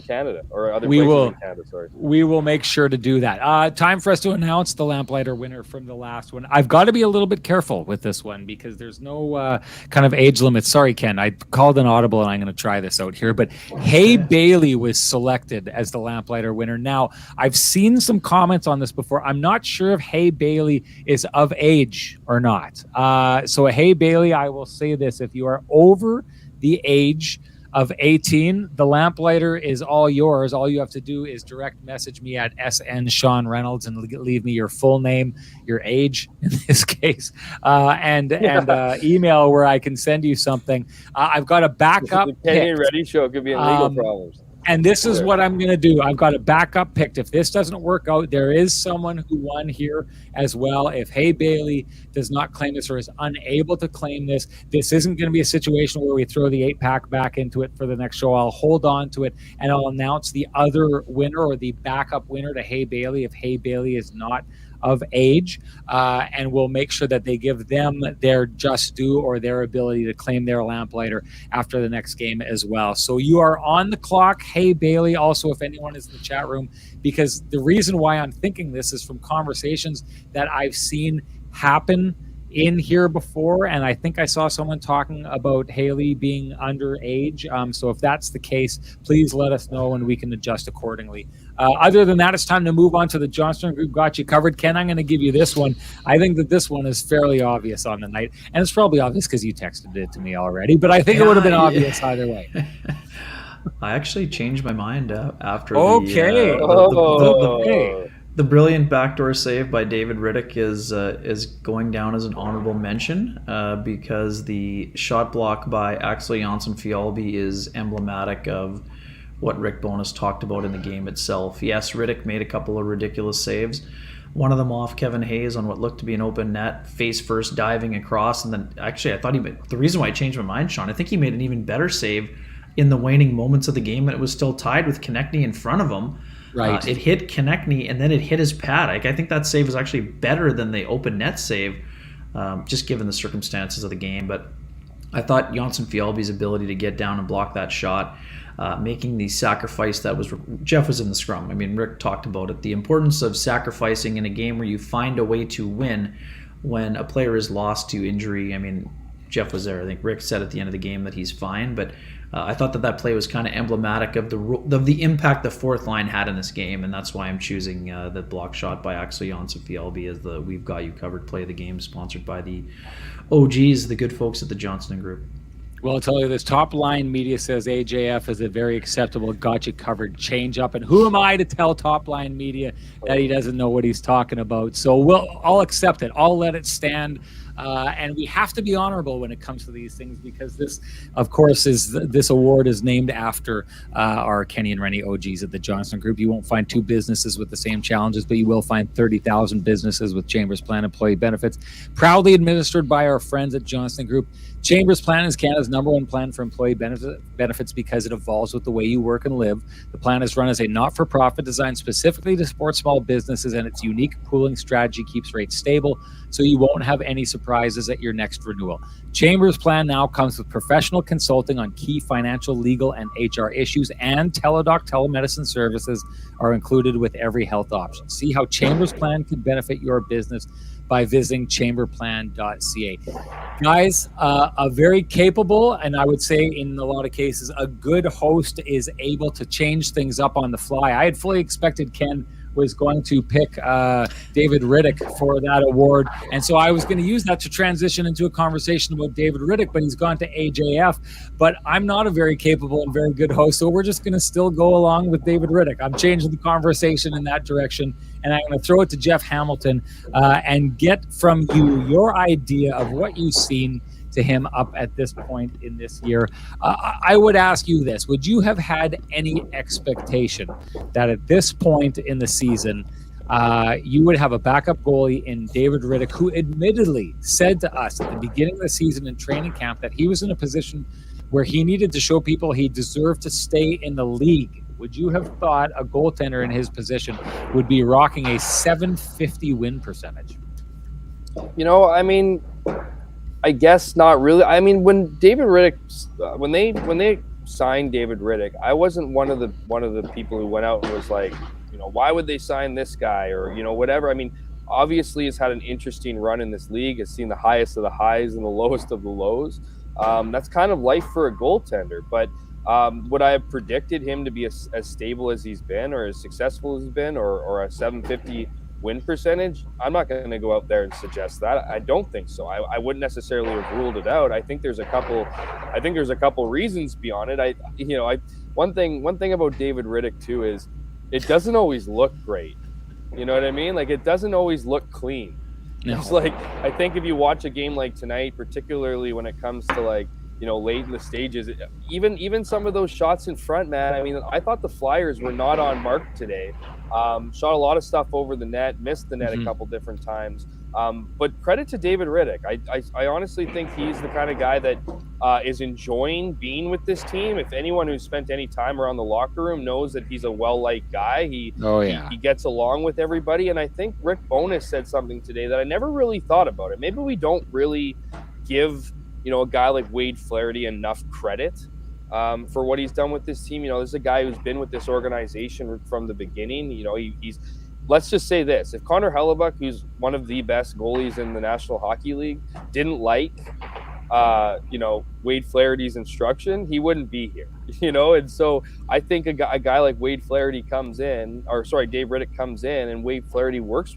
S3: Canada or other places in Canada. Sorry.
S1: We will make sure to do that. Time for us to announce the Lamplighter winner from the last one. I've got to be a little bit careful with this one because there's no kind of age limit. Sorry, Ken. I called an audible and I'm going to try this out here. But Hay Bailey was selected as the Lamplighter winner. Now, I've seen some comments on this before. I'm not sure if Hay Bailey is of age or not. So Hay Bailey, I will say this. If you are over the age of 18, the Lamplighter is all yours. All you have to do is direct message me at SN Sean Reynolds and leave me your full name, your age in this case, and email where I can send you something. I've got a backup.
S3: The Kenny and Renny show could be in legal problems.
S1: And this is what I'm going to do. I've got a backup picked. If this doesn't work out, there is someone who won here as well. If Hay Bailey does not claim this or is unable to claim this, this isn't going to be a situation where we throw the 8-pack back into it for the next show. I'll hold on to it, and I'll announce the other winner or the backup winner to Hay Bailey if Hay Bailey is not of age, and we'll make sure that they give them their just due or their ability to claim their Lamplighter after the next game as well. So you are on the clock, Hay Bailey. Also, if anyone is in the chat room, because the reason why I'm thinking this is from conversations that I've seen happen in here before, and I think I saw someone talking about Haley being underage. So if that's the case, please let us know and we can adjust accordingly. Other than that, it's time to move on to the Johnston Group Got You Covered. Ken, I'm going to give you this one. I think that this one is fairly obvious on the night, and it's probably obvious because you texted it to me already, but I think it would have been obvious either way.
S2: I actually changed my mind after the brilliant backdoor save by David Riddick is going down as an honorable mention because the shot block by Axel Janssen-Fjällby is emblematic of what Rick Bowness talked about in the game itself. Yes, Riddick made a couple of ridiculous saves. One of them off Kevin Hayes on what looked to be an open net, face first diving across, and then actually I thought the reason why I changed my mind, Sean, I think he made an even better save in the waning moments of the game, and it was still tied with Konechny in front of him.
S1: Right.
S2: It hit Konechny, and then it hit his pad. I think that save was actually better than the open net save. just given the circumstances of the game. But I thought Janssen Fialbi's ability to get down and block that shot, making the sacrifice that was Jeff was in the scrum. I mean, Rick talked about it, the importance of sacrificing in a game where you find a way to win when a player is lost to injury. I mean, Jeff was there. I think Rick said at the end of the game that he's fine, but I thought that play was kind of emblematic of the impact the fourth line had in this game, and that's why I'm choosing the block shot by Axel Janssen Fialbi as the We've Got You Covered play of the game, sponsored by the OGs, the good folks at the Johnston Group.
S1: Well, I'll tell you this, Top Line Media says AJF is a very acceptable got you covered change-up, and who am I to tell Top Line Media that he doesn't know what he's talking about? So I'll accept it. I'll let it stand. And we have to be honorable when it comes to these things, because this, of course, this award is named after our Kenny and Renny OGs at the Johnston Group. You won't find two businesses with the same challenges, but you will find 30,000 businesses with Chambers Plan employee benefits, proudly administered by our friends at Johnston Group. Chambers Plan is Canada's #1 plan for employee benefits because it evolves with the way you work and live. The plan is run as a not-for-profit designed specifically to support small businesses, and its unique pooling strategy keeps rates stable, so you won't have any surprises at your next renewal. Chambers Plan now comes with professional consulting on key financial, legal, and HR issues, and Teladoc telemedicine services are included with every health option. See how Chambers Plan can benefit your business by visiting chamberplan.ca. Guys, a very capable, and I would say in a lot of cases, a good host is able to change things up on the fly. I had fully expected Ken was going to pick David Riddick for that award, and so I was going to use that to transition into a conversation about David Riddick, but he's gone to AJF. But I'm not a very capable and very good host, so we're just going to still go along with David Riddick. I'm changing the conversation in that direction, and I'm going to throw it to Jeff Hamilton and get from you your idea of what you've seen to him up at this point in this year. I would ask you this: would you have had any expectation that at this point in the season you would have a backup goalie in David Riddick, who admittedly said to us at the beginning of the season in training camp that he was in a position where he needed to show people he deserved to stay in the league? Would you have thought a goaltender in his position would be rocking a .750 win percentage?
S3: You know, I mean, I guess not really. I mean, when David Riddick, when they signed David Riddick, I wasn't one of the people who went out and was like, you know, why would they sign this guy, or, you know, whatever. I mean, obviously he's had an interesting run in this league. Has seen the highest of the highs and the lowest of the lows. That's kind of life for a goaltender. But would I have predicted him to be as stable as he's been, or as successful as he's been, or a .750 win percentage? I'm not going to go out there and suggest that. I don't think so. I wouldn't necessarily have ruled it out. I think there's a couple reasons beyond it. One thing about David Riddick too is it doesn't always look great. You know what I mean? Like, it doesn't always look clean. No. It's like, I think if you watch a game like tonight, particularly when it comes to, like, you know, late in the stages, even some of those shots in front, man. I mean, I thought the Flyers were not on mark today. Shot a lot of stuff over the net, missed the net a couple different times. But credit to David Riddick. I honestly think he's the kind of guy that is enjoying being with this team. If anyone who's spent any time around the locker room knows that he's a well-liked guy, he gets along with everybody. And I think Rick Bowness said something today that I never really thought about it. Maybe we don't really give, you know, a guy like Wade Flaherty enough credit for what he's done with this team. You know, this is a guy who's been with this organization from the beginning. You know, he's let's just say this: if Connor Hellebuck, who's one of the best goalies in the National Hockey League, didn't like Wade Flaherty's instruction, he wouldn't be here. You know, and so I think a guy like Wade Flaherty Dave Riddick comes in, and Wade Flaherty works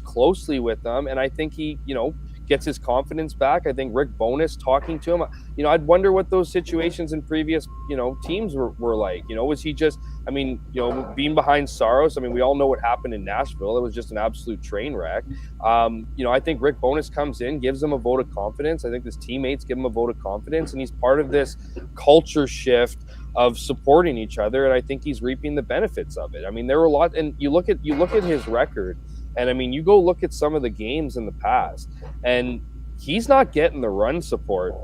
S3: closely with them, and I think he, you know, gets his confidence back. I think Rick Bowness talking to him, you know, I'd wonder what those situations in previous, you know, teams were like. You know, was he just, I mean, you know, being behind Saros, I mean, we all know what happened in Nashville. It was just an absolute train wreck. You know, I think Rick Bowness comes in, gives him a vote of confidence. I think his teammates give him a vote of confidence, and he's part of this culture shift of supporting each other, and I think he's reaping the benefits of it. I mean, there were a lot, and you look at his record, and I mean, you go look at some of the games in the past, and he's not getting the run support,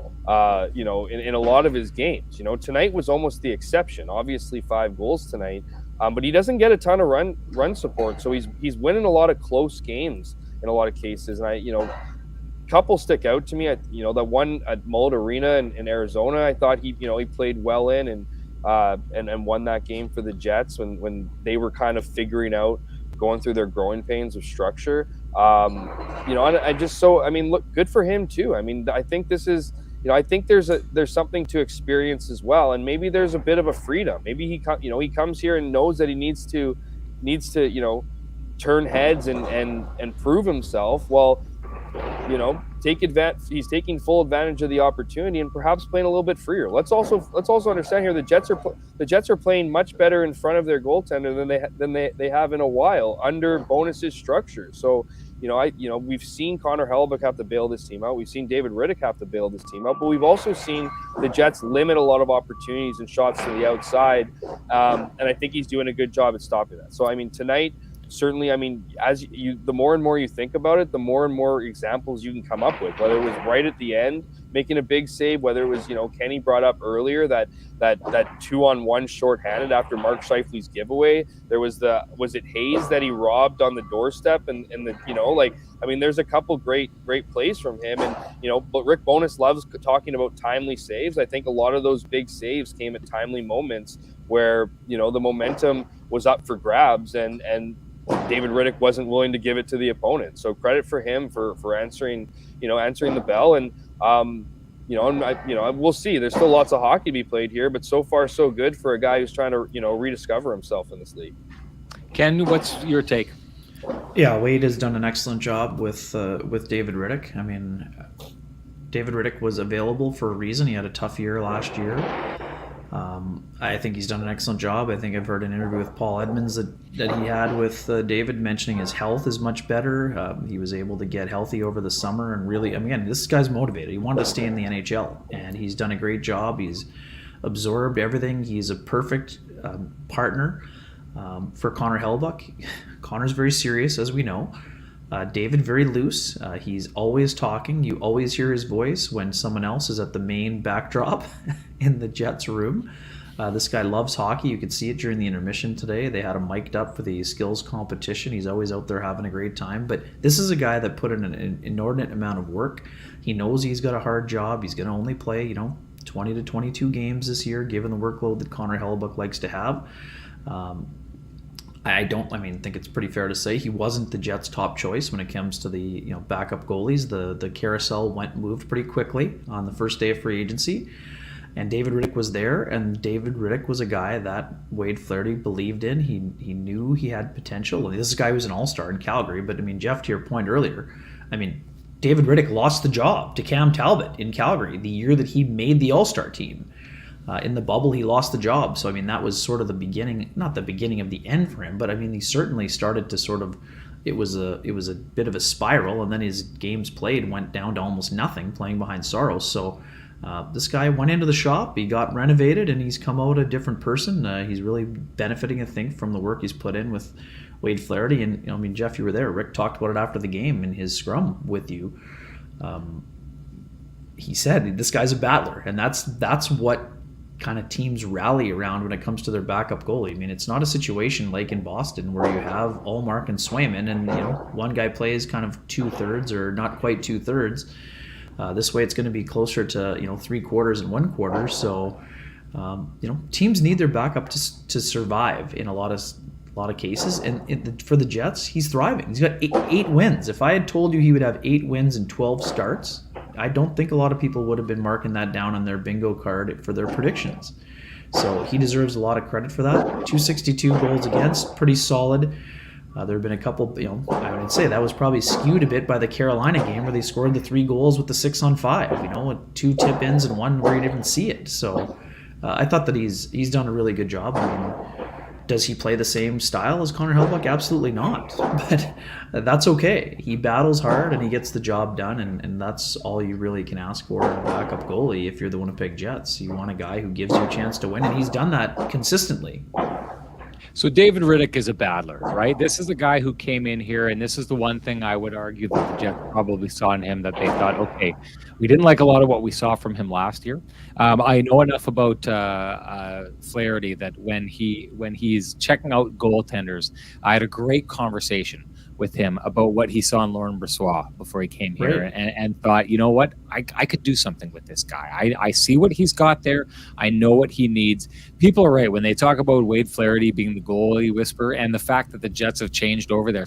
S3: you know, in a lot of his games. You know, tonight was almost the exception. Obviously, 5 goals tonight, but he doesn't get a ton of run support. So he's winning a lot of close games in a lot of cases. And couple stick out to me. The one at Mullet Arena in Arizona, I thought he played well in and won that game for the Jets when they were kind of figuring out, going through their growing pains of structure. Look, good for him too. I mean, I think this is, I think there's something to experience as well, and maybe there's a bit of a freedom. Maybe he comes here and knows that he needs to turn heads and prove himself. Well, he's taking full advantage of the opportunity and perhaps playing a little bit freer. Let's also understand here, the Jets are playing much better in front of their goaltender than they have in a while under Bonus's structure. So we've seen Connor Hellebuyck have to bail this team out. We've seen David Riddick have to bail this team out, but we've also seen the Jets limit a lot of opportunities and shots to the outside, and I think he's doing a good job at stopping that. So I mean, tonight, certainly, I mean, the more and more you think about it, the more and more examples you can come up with, whether it was right at the end making a big save, whether it was, Kenny brought up earlier that 2-on-1 shorthanded after Mark Scheifele's giveaway. There was it Hayes that he robbed on the doorstep, and there's a couple great plays from him, and but Rick Bowness loves talking about timely saves. I think a lot of those big saves came at timely moments where the momentum was up for grabs, and David Riddick wasn't willing to give it to the opponent. So credit for him for answering the bell. And we'll see. There's still lots of hockey to be played here, but so far so good for a guy who's trying to rediscover himself in this league.
S1: Ken, what's your take?
S2: Yeah, Wade has done an excellent job with David Riddick. I mean, David Riddick was available for a reason. He had a tough year last year. I think he's done an excellent job. I think I've heard an interview with Paul Edmonds that he had with David mentioning his health is much better. He was able to get healthy over the summer, and really, again, this guy's motivated. He wanted to stay in the NHL, and he's done a great job. He's absorbed everything. He's a perfect partner for Connor Hellebuyck. Connor's very serious, as we know. David, very loose. He's always talking. You always hear his voice when someone else is at the main backdrop in the Jets room. This guy loves hockey. You could see it during the intermission today. They had him mic'd up for the skills competition. He's always out there having a great time. But this is a guy that put in an inordinate amount of work. He knows he's got a hard job. He's going to only play, 20 to 22 games this year, given the workload that Connor Hellebuyck likes to have. I think it's pretty fair to say he wasn't the Jets' top choice when it comes to the backup goalies. The carousel moved pretty quickly on the first day of free agency, and David Riddick was there. And David Riddick was a guy that Wade Flaherty believed in. He knew he had potential. This is a guy who was an all-star in Calgary. But Jeff, to your point earlier, David Riddick lost the job to Cam Talbot in Calgary the year that he made the all-star team. In the bubble, he lost the job. So, that was sort of the beginning, not the beginning of the end for him, but he certainly started to it was a bit of a spiral, and then his games played went down to almost nothing, playing behind Saros. So this guy went into the shop, he got renovated, and he's come out a different person. He's really benefiting, I think, from the work he's put in with Wade Flaherty. And, Jeff, you were there. Rick talked about it after the game in his scrum with you. He said, this guy's a battler, and that's what kind of teams rally around when it comes to their backup goalie. It's not a situation like in Boston where you have Ullmark and Swayman and one guy plays kind of 2/3 or not quite 2/3. This way it's going to be closer to 3/4 and 1/4. So teams need their backup to survive in a lot of cases. And for the Jets, he's thriving. He's got eight wins. If I had told you he would have 8 wins and 12 starts, I don't think a lot of people would have been marking that down on their bingo card for their predictions. So he deserves a lot of credit for that. 262 goals against, pretty solid. There have been a couple, I would say that was probably skewed a bit by the Carolina game where they scored the 3 goals with the 6-on-5, 2 tip-ins and 1 where you didn't see it. So I thought that he's done a really good job. Does he play the same style as Connor Hellebuyck? Absolutely not. But that's okay. He battles hard and he gets the job done, and that's all you really can ask for in a backup goalie if you're the Winnipeg Jets. You want a guy who gives you a chance to win, and he's done that consistently.
S1: So David Riddick is a battler, right? This is the guy who came in here, and this is the one thing I would argue that the Jets probably saw in him that they thought, okay, we didn't like a lot of what we saw from him last year. I know enough about Flaherty that when he's checking out goaltenders, I had a great conversation with him about what he saw in Laurent Brossoit before he came here,
S2: Right.
S1: and thought, you know what, I could do something with this guy. I see what he's got there. I know what he needs. People are right when they talk about Wade Flaherty being the goalie whisperer, and the fact that the Jets have changed over their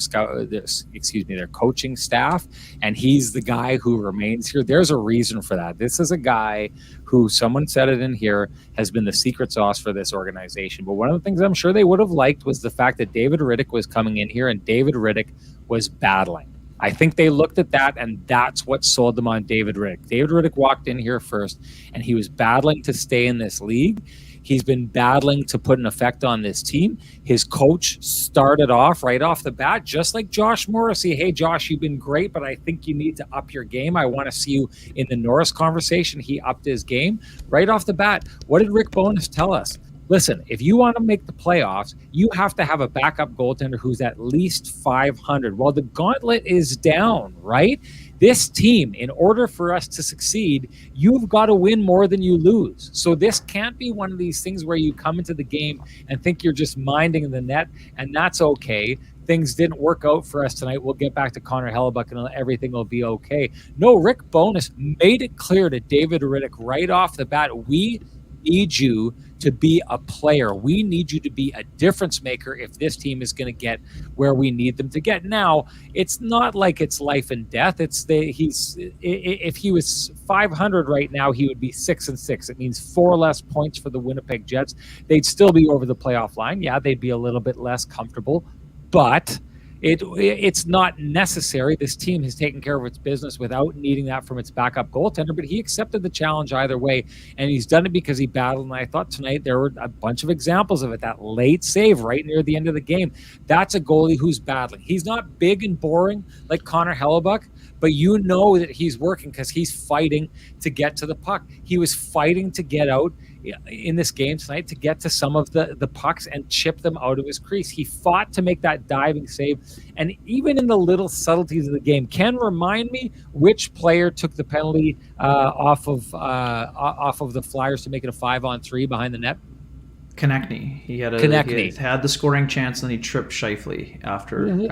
S1: coaching staff, and he's the guy who remains here. There's a reason for that. This is a guy who, someone said it in here, has been the secret sauce for this organization. But one of the things I'm sure they would have liked was the fact that David Riddick was coming in here, and David Riddick was battling. I think they looked at that, and that's what sold them on David Riddick. David Riddick walked in here first, and he was battling to stay in this league. He's been battling to put an effect on this team. His coach started off right off the bat, just like Josh Morrissey. Hey, Josh, you've been great, but I think you need to up your game. I want to see you in the Norris conversation. He upped his game right off the bat. What did Rick Bowness tell us? Listen, if you want to make the playoffs, you have to have a backup goaltender who's at least 500. Well, the gauntlet is down, right? This team, in order for us to succeed, you've got to win more than you lose. So this can't be one of these things where you come into the game and think you're just minding the net, and that's okay. Things didn't work out for us tonight. We'll get back to Connor Hellebuck and everything will be okay. No, Rick Bowness made it clear to David Riddick right off the bat, we need you to be a player. We need you to be a difference maker if this team is going to get where we need them to get. Now, it's not like it's life and death. If he was 500 right now, he would be 6-6. It means 4 less points for the Winnipeg Jets. They'd still be over the playoff line. Yeah, they'd be a little bit less comfortable, but it's not necessary. This team has taken care of its business without needing that from its backup goaltender, but he accepted the challenge either way, and he's done it because he battled. And I thought tonight there were a bunch of examples of it. That late save right near the end of the game, that's a goalie who's battling. He's not big and boring like Connor Hellebuck, but you know that he's working because he's fighting to get to the puck. He was fighting to get out in this game tonight to get to some of the pucks and chip them out of his crease. He fought to make that diving save. And even in the little subtleties of the game, Ken, remind me which player took the penalty off of the Flyers to make it a 5-on-3 behind the net?
S2: Konechny. He had the scoring chance, and then he tripped Scheifele afterwards.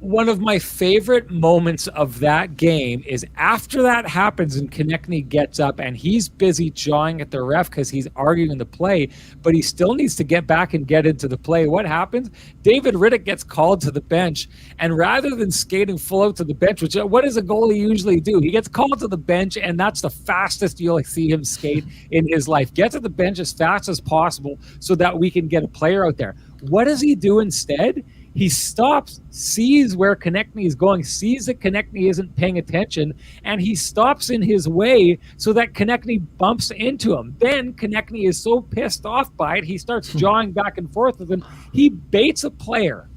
S1: One of my favorite moments of that game is after that happens and Konechny gets up and he's busy jawing at the ref because he's arguing the play, but he still needs to get back and get into the play. What happens? David Riddick gets called to the bench, and rather than skating full out to the bench, which what does a goalie usually do? He gets called to the bench, and that's the fastest you'll see him skate in his life. Get to the bench as fast as possible so that we can get a player out there. What does he do instead? He stops, sees where Konechny is going, sees that Konechny isn't paying attention, and he stops in his way so that Konechny bumps into him. Then Konechny is so pissed off by it, he starts jawing back and forth with him. He baits a player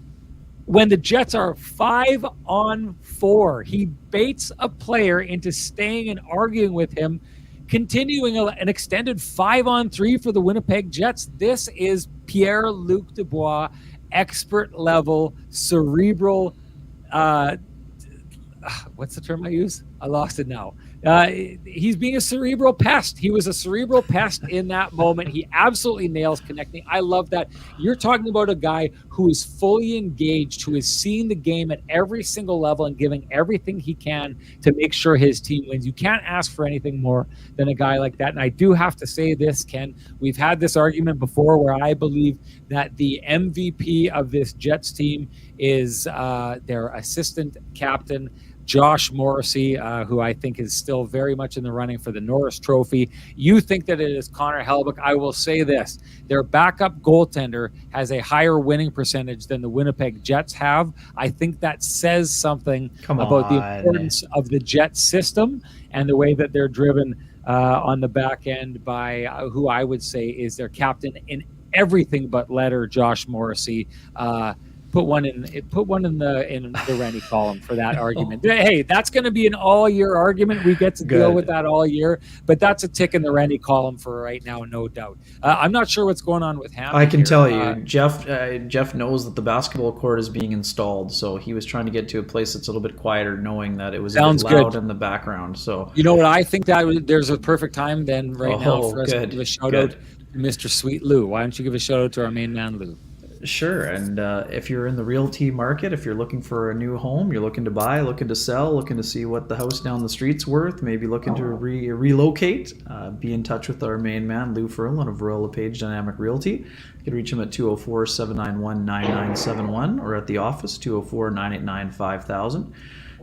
S1: when the Jets are 5-on-4. He baits a player into staying and arguing with him, continuing an extended 5-on-3 for the Winnipeg Jets. This is Pierre-Luc Dubois, expert level, cerebral, what's the term I use? I lost it now. He's being a cerebral pest. He was a cerebral pest in that moment. He absolutely nails Konechny. I love that. You're talking about a guy who is fully engaged, who is seeing the game at every single level and giving everything he can to make sure his team wins. You can't ask for anything more than a guy like that. And I do have to say this, Ken, we've had this argument before where I believe that the MVP of this Jets team is their assistant captain, Josh Morrissey, who I think is still very much in the running for the Norris Trophy. You think that it is Connor Hellebuck. I will say this. Their backup goaltender has a higher winning percentage than the Winnipeg Jets have. I think that says something about the importance of the Jets system and the way that they're driven on the back end by who I would say is their captain in everything but letter, Josh Morrissey. Put one in the Renny column for that argument. Hey, that's going to be an all-year argument. We get to deal with that all year, but that's a tick in the Renny column for right now, no doubt. I'm not sure what's going on with Hammond.
S2: I can tell you, Jeff knows that the basketball court is being installed, so he was trying to get to a place that's a little bit quieter, knowing that it was a bit loud in the background. So
S1: you know what I think there's a perfect time then now for us to give a shout out to Mr. Sweet Lou. Why don't you give a shout out to our main man Lou?
S2: Sure. And if you're in the realty market, if you're looking for a new home, you're looking to buy, looking to sell, looking to see what the house down the street's worth, maybe looking to relocate, be in touch with our main man, Lou Furlan of Royal LePage Dynamic Realty. You can reach him at 204-791-9971 or at the office, 204-989-5000.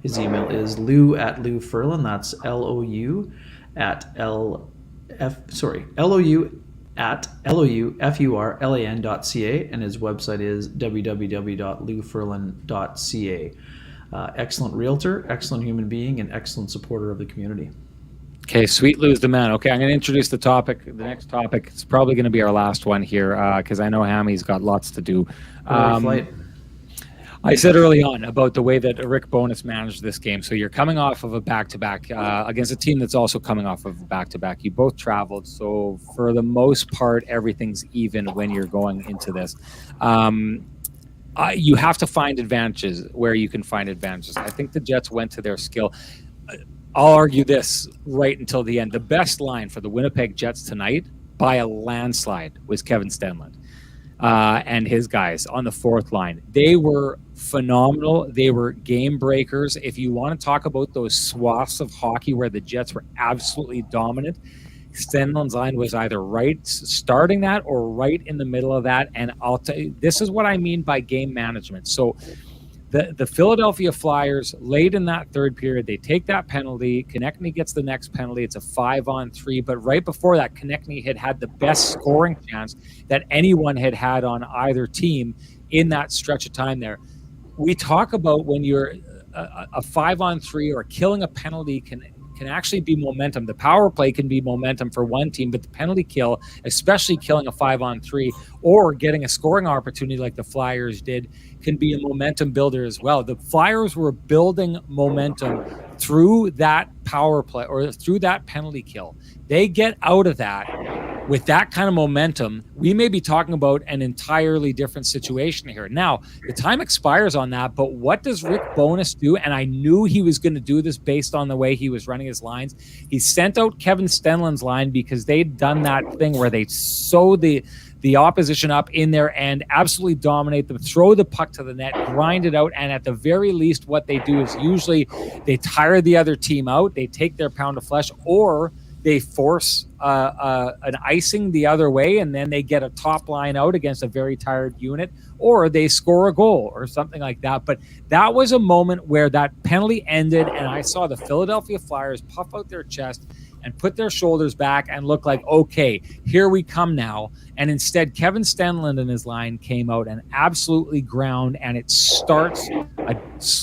S2: His email is lou@loufurlan. That's L-O-U at loufurlan.ca, and his website is www.loufurlan.ca. Excellent realtor, excellent human being, and excellent supporter of the community.
S1: Okay, sweet Lou's the man. Okay, I'm going to introduce the topic. The next topic, it's probably going to be our last one here because I know Hammy's got lots to do.
S2: Flight.
S1: I said early on about the way that Rick Bowness managed this game. So you're coming off of a back-to-back against a team that's also coming off of a back-to-back. You both traveled, so for the most part, everything's even when you're going into this. You have to find advantages where you can find advantages. I think the Jets went to their skill. I'll argue this right until the end. The best line for the Winnipeg Jets tonight, by a landslide, was Kevin Stenlund and his guys on the fourth line. They were phenomenal. They were game breakers. If you want to talk about those swaths of hockey where the Jets were absolutely dominant, Stenlund's line was either right starting that or right in the middle of that. And I'll tell you, this is what I mean by game management. So the Philadelphia Flyers, late in that third period, they take that penalty. Konechny gets the next penalty. It's a 5-on-3. But right before that, Konechny had the best scoring chance that anyone had on either team in that stretch of time there. We talk about when you're a 5-on-3 or killing a penalty can actually be momentum. The power play can be momentum for one team, but the penalty kill, especially killing a 5-on-3 or getting a scoring opportunity like the Flyers did, can be a momentum builder as well. The Flyers were building momentum through that power play or through that penalty kill. They get out of that with that kind of momentum. We may be talking about an entirely different situation here. Now, the time expires on that, but what does Rick Bowness do? And I knew he was going to do this based on the way he was running his lines. He sent out Kevin Stenlund's line because they'd done that thing where they sew the opposition up in there and absolutely dominate them, throw the puck to the net, grind it out, and at the very least what they do is usually they tire the other team out, they take their pound of flesh, or they force an icing the other way, and then they get a top line out against a very tired unit, or they score a goal or something like that. But that was a moment where that penalty ended, and I saw the Philadelphia Flyers puff out their chest and put their shoulders back and look like, okay, here we come now. And instead, Kevin Stenlund and his line came out and absolutely ground, and it starts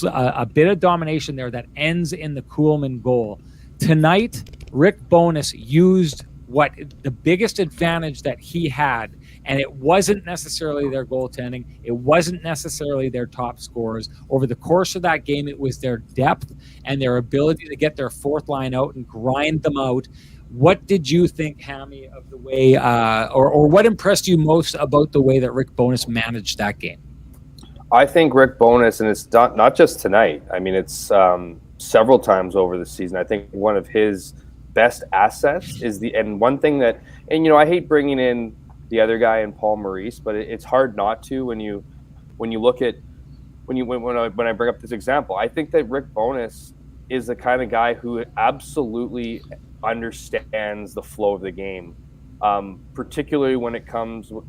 S1: a bit of domination there that ends in the Kuhlman goal. Tonight, Rick Bowness used what the biggest advantage that he had, and it wasn't necessarily their goaltending. It wasn't necessarily their top scorers. Over the course of that game, it was their depth and their ability to get their fourth line out and grind them out. What did you think, Hammy, of the way, or what impressed you most about the way that Rick Bowness managed that game?
S3: I think Rick Bowness, and it's not just tonight. I mean, it's several times over the season. I think one of his best assets is and one thing that, and I hate bringing in the other guy in Paul Maurice, but it's hard not to when you look at when I bring up this example. I think that Rick Bowness is the kind of guy who absolutely understands the flow of the game, particularly when it comes to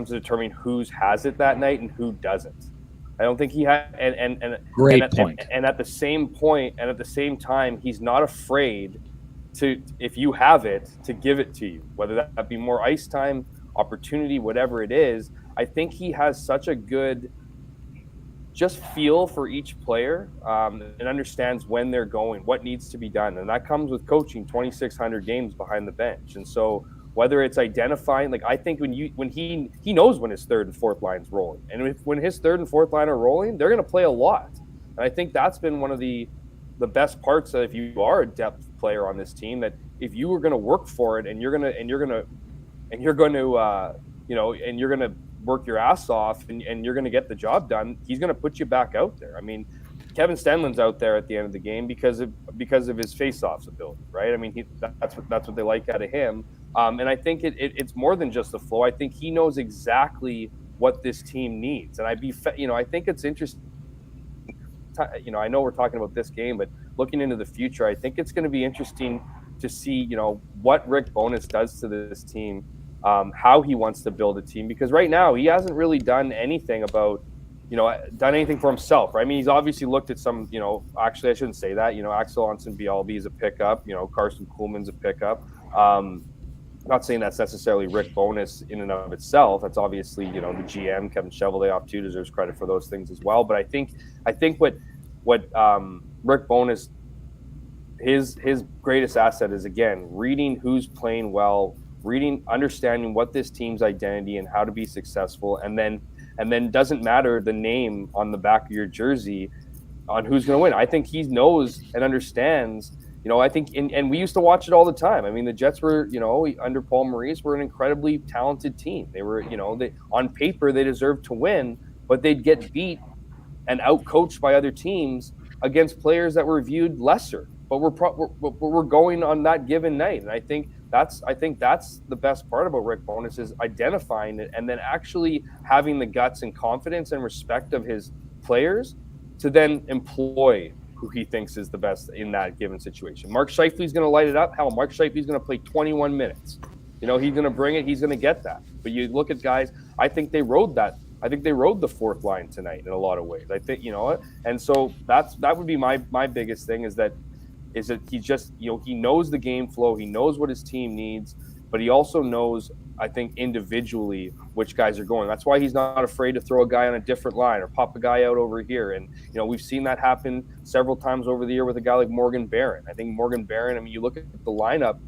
S3: determining whose has it that night and who doesn't. I don't think he had,
S1: Great point.
S3: And at the same point, and at the same time, he's not afraid to, if you have it, to give it to you, whether that be more ice time, opportunity, whatever it is. I think he has such a good just feel for each player and understands when they're going, what needs to be done. And that comes with coaching 2,600 games behind the bench. And so whether it's identifying, like I think when he knows when his third and fourth line's rolling. And when his third and fourth line are rolling, they're going to play a lot. And I think that's been one of the best parts that if you are a depth player on this team, that if you were going to work for it and you're going to work your ass off and you're going to get the job done, he's going to put you back out there. I mean, Kevin Stenlund's out there at the end of the game because of his face-offs ability, right? I mean, that's what they like out of him. And I think it's more than just the flow. I think he knows exactly what this team needs. And I think it's interesting. I know we're talking about this game, but looking into the future, I think it's going to be interesting to see, what Rick Bowness does to this team, how he wants to build a team, because right now he hasn't really done anything for himself, right? I mean, he's obviously looked at some, actually I shouldn't say that, Axel Onsen-Bialby is a pickup, Carson Kuhlman's a pickup. Not saying that's necessarily Rick Bowness in and of itself. That's obviously, the GM, Kevin Cheveldayoff too, deserves credit for those things as well. But I think what Rick Bowness, his greatest asset is, again, reading who's playing well, understanding what this team's identity and how to be successful, and then doesn't matter the name on the back of your jersey on who's going to win. I think he knows and understands. I think, and we used to watch it all the time. I mean, the Jets were, under Paul Maurice, were an incredibly talented team. They were, on paper, they deserved to win, but they'd get beat and outcoached by other teams against players that were viewed lesser. But we're going on that given night, and I think that's the best part about Rick Bowness, is identifying it and then actually having the guts and confidence and respect of his players to then employ who he thinks is the best in that given situation. Mark Scheifele's going to light it up. Hell, Mark Scheifele's going to play 21 minutes. He's going to bring it. He's going to get that. But you look at guys, I think they rode that. I think they rode the fourth line tonight in a lot of ways. I think, and so that would be my biggest thing, is that he just, he knows the game flow. He knows what his team needs, but he also knows, I think, individually which guys are going. That's why he's not afraid to throw a guy on a different line or pop a guy out over here. And, we've seen that happen several times over the year with a guy like Morgan Barron. I think Morgan Barron, I mean, you look at the lineup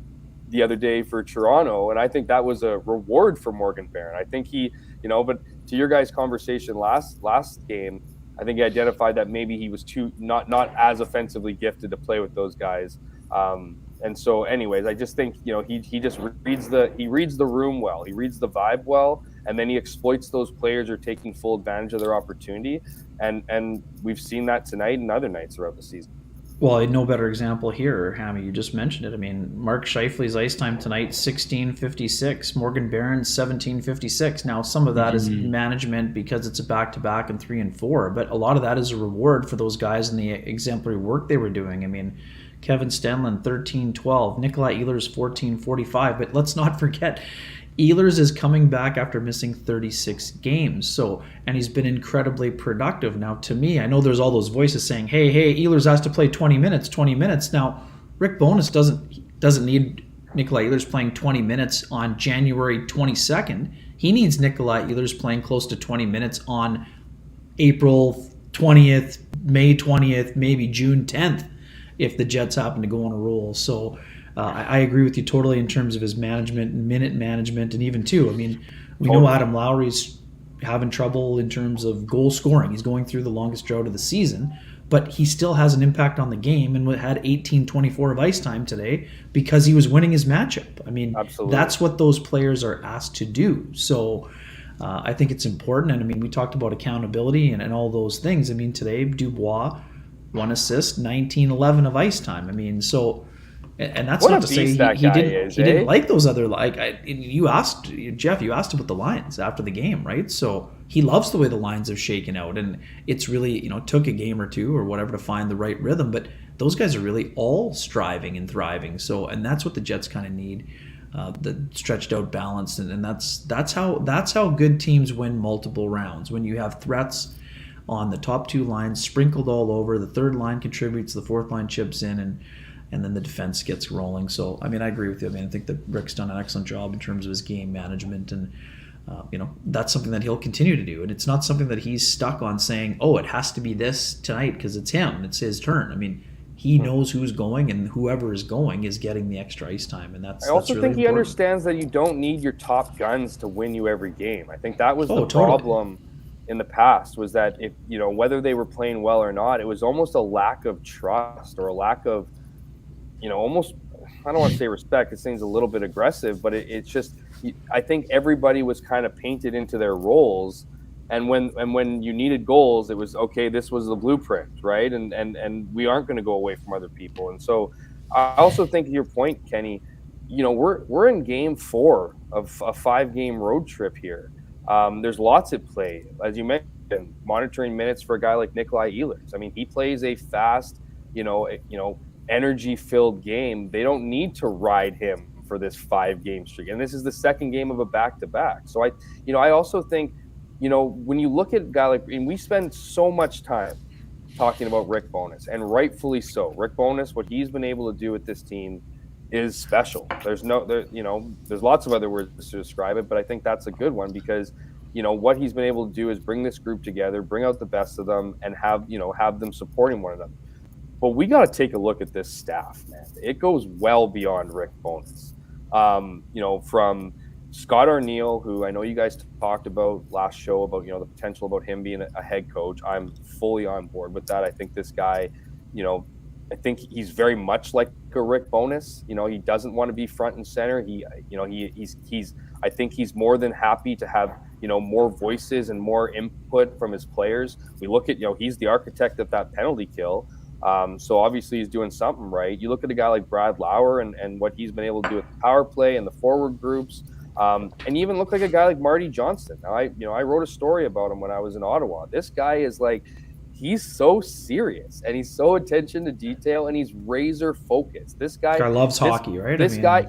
S3: the other day for Toronto, and I think that was a reward for Morgan Barron. I think he, but to your guys' conversation last game, I think he identified that maybe he was not as offensively gifted to play with those guys. And so, anyways, I just think, he just reads the room well. He reads the vibe well, and then he exploits those players who are taking full advantage of their opportunity. And we've seen that tonight and other nights throughout the season.
S2: Well, no better example here, Hammy. You just mentioned it. I mean, Mark Scheifele's ice time tonight, 16:56. Morgan Barron's 17:56. Now, some of that is management because it's a back-to-back and 3 and 4, but a lot of that is a reward for those guys and the exemplary work they were doing. I mean, Kevin Stenlund, 13-12. Nikolai Ehlers, 14-45. But let's not forget, Ehlers is coming back after missing 36 games. And he's been incredibly productive. Now, to me, I know there's all those voices saying, hey, Ehlers has to play 20 minutes. Now, Rick Bowness doesn't need Nikolai Ehlers playing 20 minutes on January 22nd. He needs Nikolai Ehlers playing close to 20 minutes on April 20th, May 20th, maybe June 10th, if the Jets happen to go on a roll. So I agree with you totally in terms of his management and minute management, and even too, I mean, we know Adam Lowry's having trouble in terms of goal scoring. He's going through the longest drought of the season, but he still has an impact on the game and had 18-24 of ice time today because he was winning his matchup. I mean, Absolutely. That's what those players are asked to do. So I think it's important. And I mean, we talked about accountability and all those things. I mean, today, Dubois, 1 assist, 19-11 of ice time. I mean, so, and that's
S3: what
S2: not to say he didn't like those other, you asked about the lines after the game, right? So he loves the way the lines have shaken out, and it's really, took a game or two or whatever to find the right rhythm, but those guys are really all striving and thriving. So, and that's what the Jets kind of need, the stretched out balance, and that's how good teams win multiple rounds, when you have threats on the top two lines sprinkled all over. The third line contributes, the fourth line chips in, and then the defense gets rolling. So, I mean, I agree with you. I mean, I think that Rick's done an excellent job in terms of his game management, and that's something that he'll continue to do. And it's not something that he's stuck on saying, oh, it has to be this tonight because it's him, it's his turn. I mean, he knows who's going, and whoever is going is getting the extra ice time, and that's.
S3: I also
S2: really
S3: think he understands that you don't need your top guns to win you every game. I think that was the problem in the past, was that if whether they were playing well or not, it was almost a lack of trust or a lack of almost, I don't want to say respect, it seems a little bit aggressive, but it's just, I think everybody was kind of painted into their roles, and when you needed goals, it was okay, this was the blueprint, right? And we aren't going to go away from other people. And so I also think, to your point, Kenny, we're in game 4 of a 5-game road trip here. There's lots at play, as you mentioned, monitoring minutes for a guy like Nikolai Ehlers. I mean, he plays a fast, energy-filled game. They don't need to ride him for this 5-game streak, and this is the second game of a back-to-back. So I also think, when you look at a guy like, and we spend so much time talking about Rick Bowness, and rightfully so. Rick Bowness, what he's been able to do with this team is special. There's lots of other words to describe it, but I think that's a good one because, what he's been able to do is bring this group together, bring out the best of them, and have them supporting one another. But we got to take a look at this staff, man. It goes well beyond Rick Bowness. From Scott Arniel, who I know you guys talked about last show about, the potential about him being a head coach. I'm fully on board with that. I think this guy, I think he's very much like a Rick Bowness. He doesn't want to be front and center. I think he's more than happy to have, more voices and more input from his players. We look at, he's the architect of that penalty kill. So obviously he's doing something right. You look at a guy like Brad Lauer and what he's been able to do with the power play and the forward groups. And even look like a guy like Marty Johnston. Now, I wrote a story about him when I was in Ottawa. This guy is he's so serious and he's so attention to detail and he's razor focused. This guy
S2: loves hockey, right?
S3: This guy,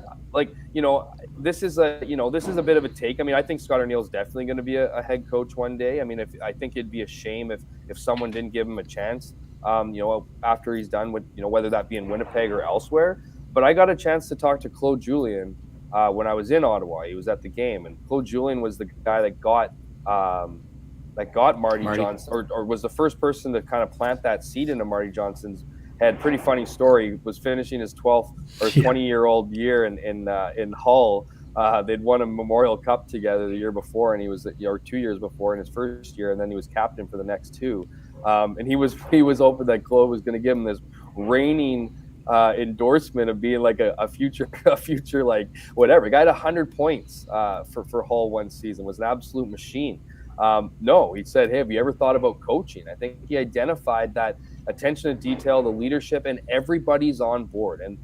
S3: this is a bit of a take. I mean, I think Scott Arniel is definitely going to be a head coach one day. I mean, I think it'd be a shame if someone didn't give him a chance, after he's done with, whether that be in Winnipeg or elsewhere. But I got a chance to talk to Claude Julien when I was in Ottawa. He was at the game, and Claude Julien was the guy that got Marty Johnston, or was the first person to kind of plant that seed into Marty Johnston's head. Pretty funny story. He was finishing his 12th or 20-year-old year in Hull. They'd won a Memorial Cup together the year before, and he was 2 years before in his first year, and then he was captain for the next two. And he was hoping that Claude was going to give him this reigning endorsement of being like a future like whatever. Guy had 100 points for Hull one season, was an absolute machine. No, he said, hey, have you ever thought about coaching? I think he identified that attention to detail, the leadership, and everybody's on board. And,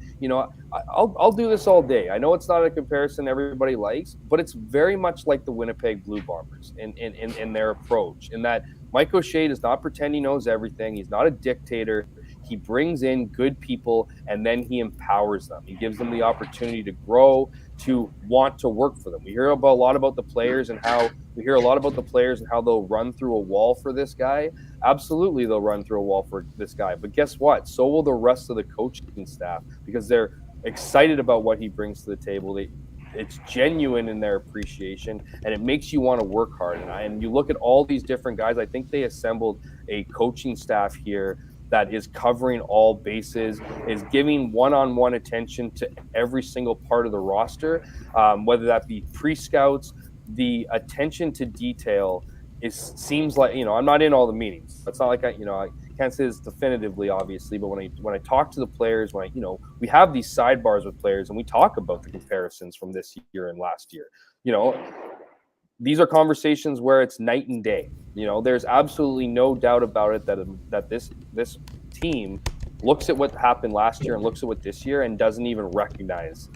S3: I'll do this all day. I know it's not a comparison everybody likes, but it's very much like the Winnipeg Blue Bombers in their approach, in that Mike O'Shea does not pretend he knows everything. He's not a dictator. He brings in good people, and then he empowers them. He gives them the opportunity to grow, to want to work for them. We hear a lot about the players and how they'll run through a wall for this guy. Absolutely, they'll run through a wall for this guy. But guess what? So will the rest of the coaching staff, because they're excited about what he brings to the table. It's genuine in their appreciation, and it makes you want to work hard. And you look at all these different guys. I think they assembled a coaching staff here that is covering all bases, is giving one-on-one attention to every single part of the roster, whether that be pre-scouts. The attention to detail seems like, I'm not in all the meetings. It's not like I can't say this definitively, obviously, but when I talk to the players, we have these sidebars with players and we talk about the comparisons from this year and last year. These are conversations where it's night and day. There's absolutely no doubt about it that this team looks at what happened last year and looks at what this year and doesn't even recognize,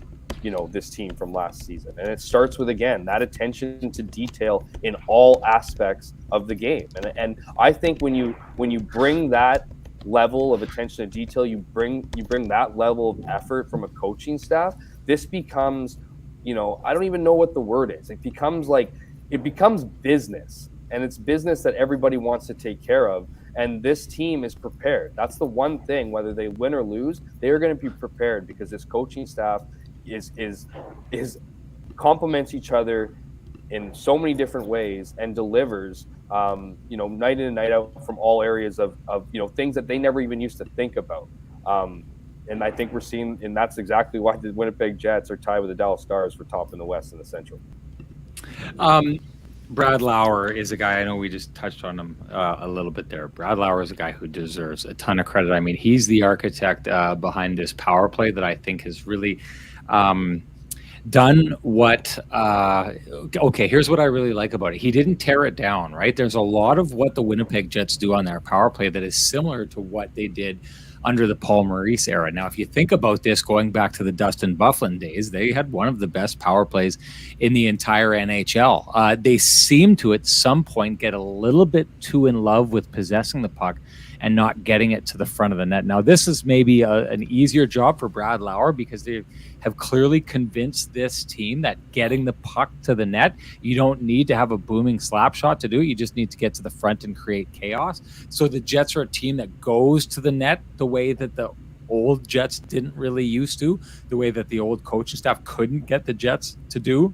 S3: this team from last season. And it starts with, again, that attention to detail in all aspects of the game. And I think when you bring that level of attention to detail, you bring that level of effort from a coaching staff, this becomes, I don't even know what the word is. It becomes business, and it's business that everybody wants to take care of. And this team is prepared. That's the one thing, whether they win or lose, they are going to be prepared because this coaching staff is complements each other in so many different ways and delivers, night in and night out from all areas of things that they never even used to think about. And I think we're seeing, and that's exactly why the Winnipeg Jets are tied with the Dallas Stars for top in the West and the Central.
S1: Brad Lauer is a guy, I know we just touched on him a little bit there. Brad Lauer is a guy who deserves a ton of credit. I mean, he's the architect behind this power play that I think has really done what here's what I really like about it. He didn't tear it down, right? There's a lot of what the Winnipeg Jets do on their power play that is similar to what they did under the Paul Maurice era. Now, if you think about this, going back to the Dustin Byfuglien days, they had one of the best power plays in the entire NHL. They seem to, at some point, get a little bit too in love with possessing the puck and not getting it to the front of the net. Now, this is maybe an easier job for Brad Lauer because they have clearly convinced this team that getting the puck to the net, you don't need to have a booming slap shot to do it. You just need to get to the front and create chaos. So the Jets are a team that goes to the net the way that the old Jets didn't really used to, the way that the old coaching staff couldn't get the Jets to do.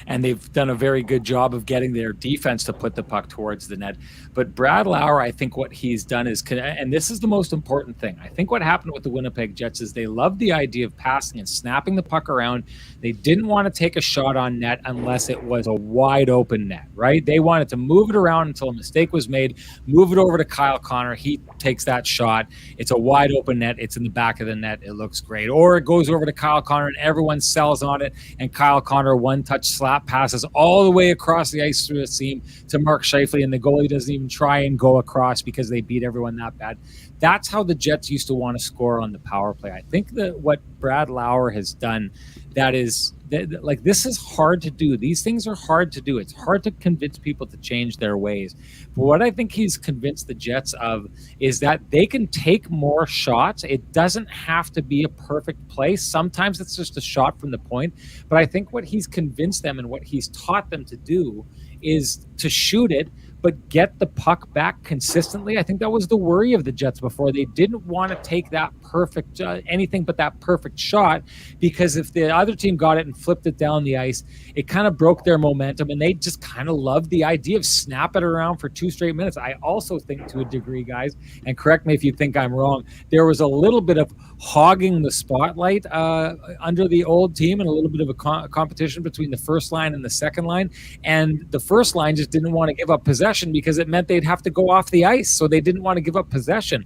S1: And they've done a very good job of getting their defense to put the puck towards the net. But Brad Lauer, I think what he's done is, and this is the most important thing, I think what happened with the Winnipeg Jets is they loved the idea of passing and snapping the puck around. They didn't want to take a shot on net unless it was a wide open net, right? They wanted to move it around until a mistake was made, move it over to Kyle Connor. He takes that shot. It's a wide open net. It's in the back of the net. It looks great. Or it goes over to Kyle Connor and everyone sells on it, and Kyle Connor one-touch slap passes all the way across the ice through the seam to Mark Scheifele, and the goalie doesn't even try and go across because they beat everyone that bad. That's how the Jets used to want to score on the power play. I think that what Brad Lauer has done, like, this is hard to do. These things are hard to do. It's hard to convince people to change their ways. But what I think he's convinced the Jets of is that they can take more shots. It doesn't have to be a perfect play. Sometimes it's just a shot from the point. But I think what he's convinced them and what he's taught them to do is to shoot it, but get the puck back consistently. I think that was the worry of the Jets before. They didn't want to take that perfect, anything but that perfect shot, because if the other team got it and flipped it down the ice, it kind of broke their momentum, and they just kind of loved the idea of snapping it around for 2 straight minutes. I also think, to a degree, guys, and correct me if you think I'm wrong, there was a little bit of hogging the spotlight under the old team, and a little bit of a competition between the first line and the second line, and the first line just didn't want to give up possession because it meant they'd have to go off the ice, so they didn't want to give up possession.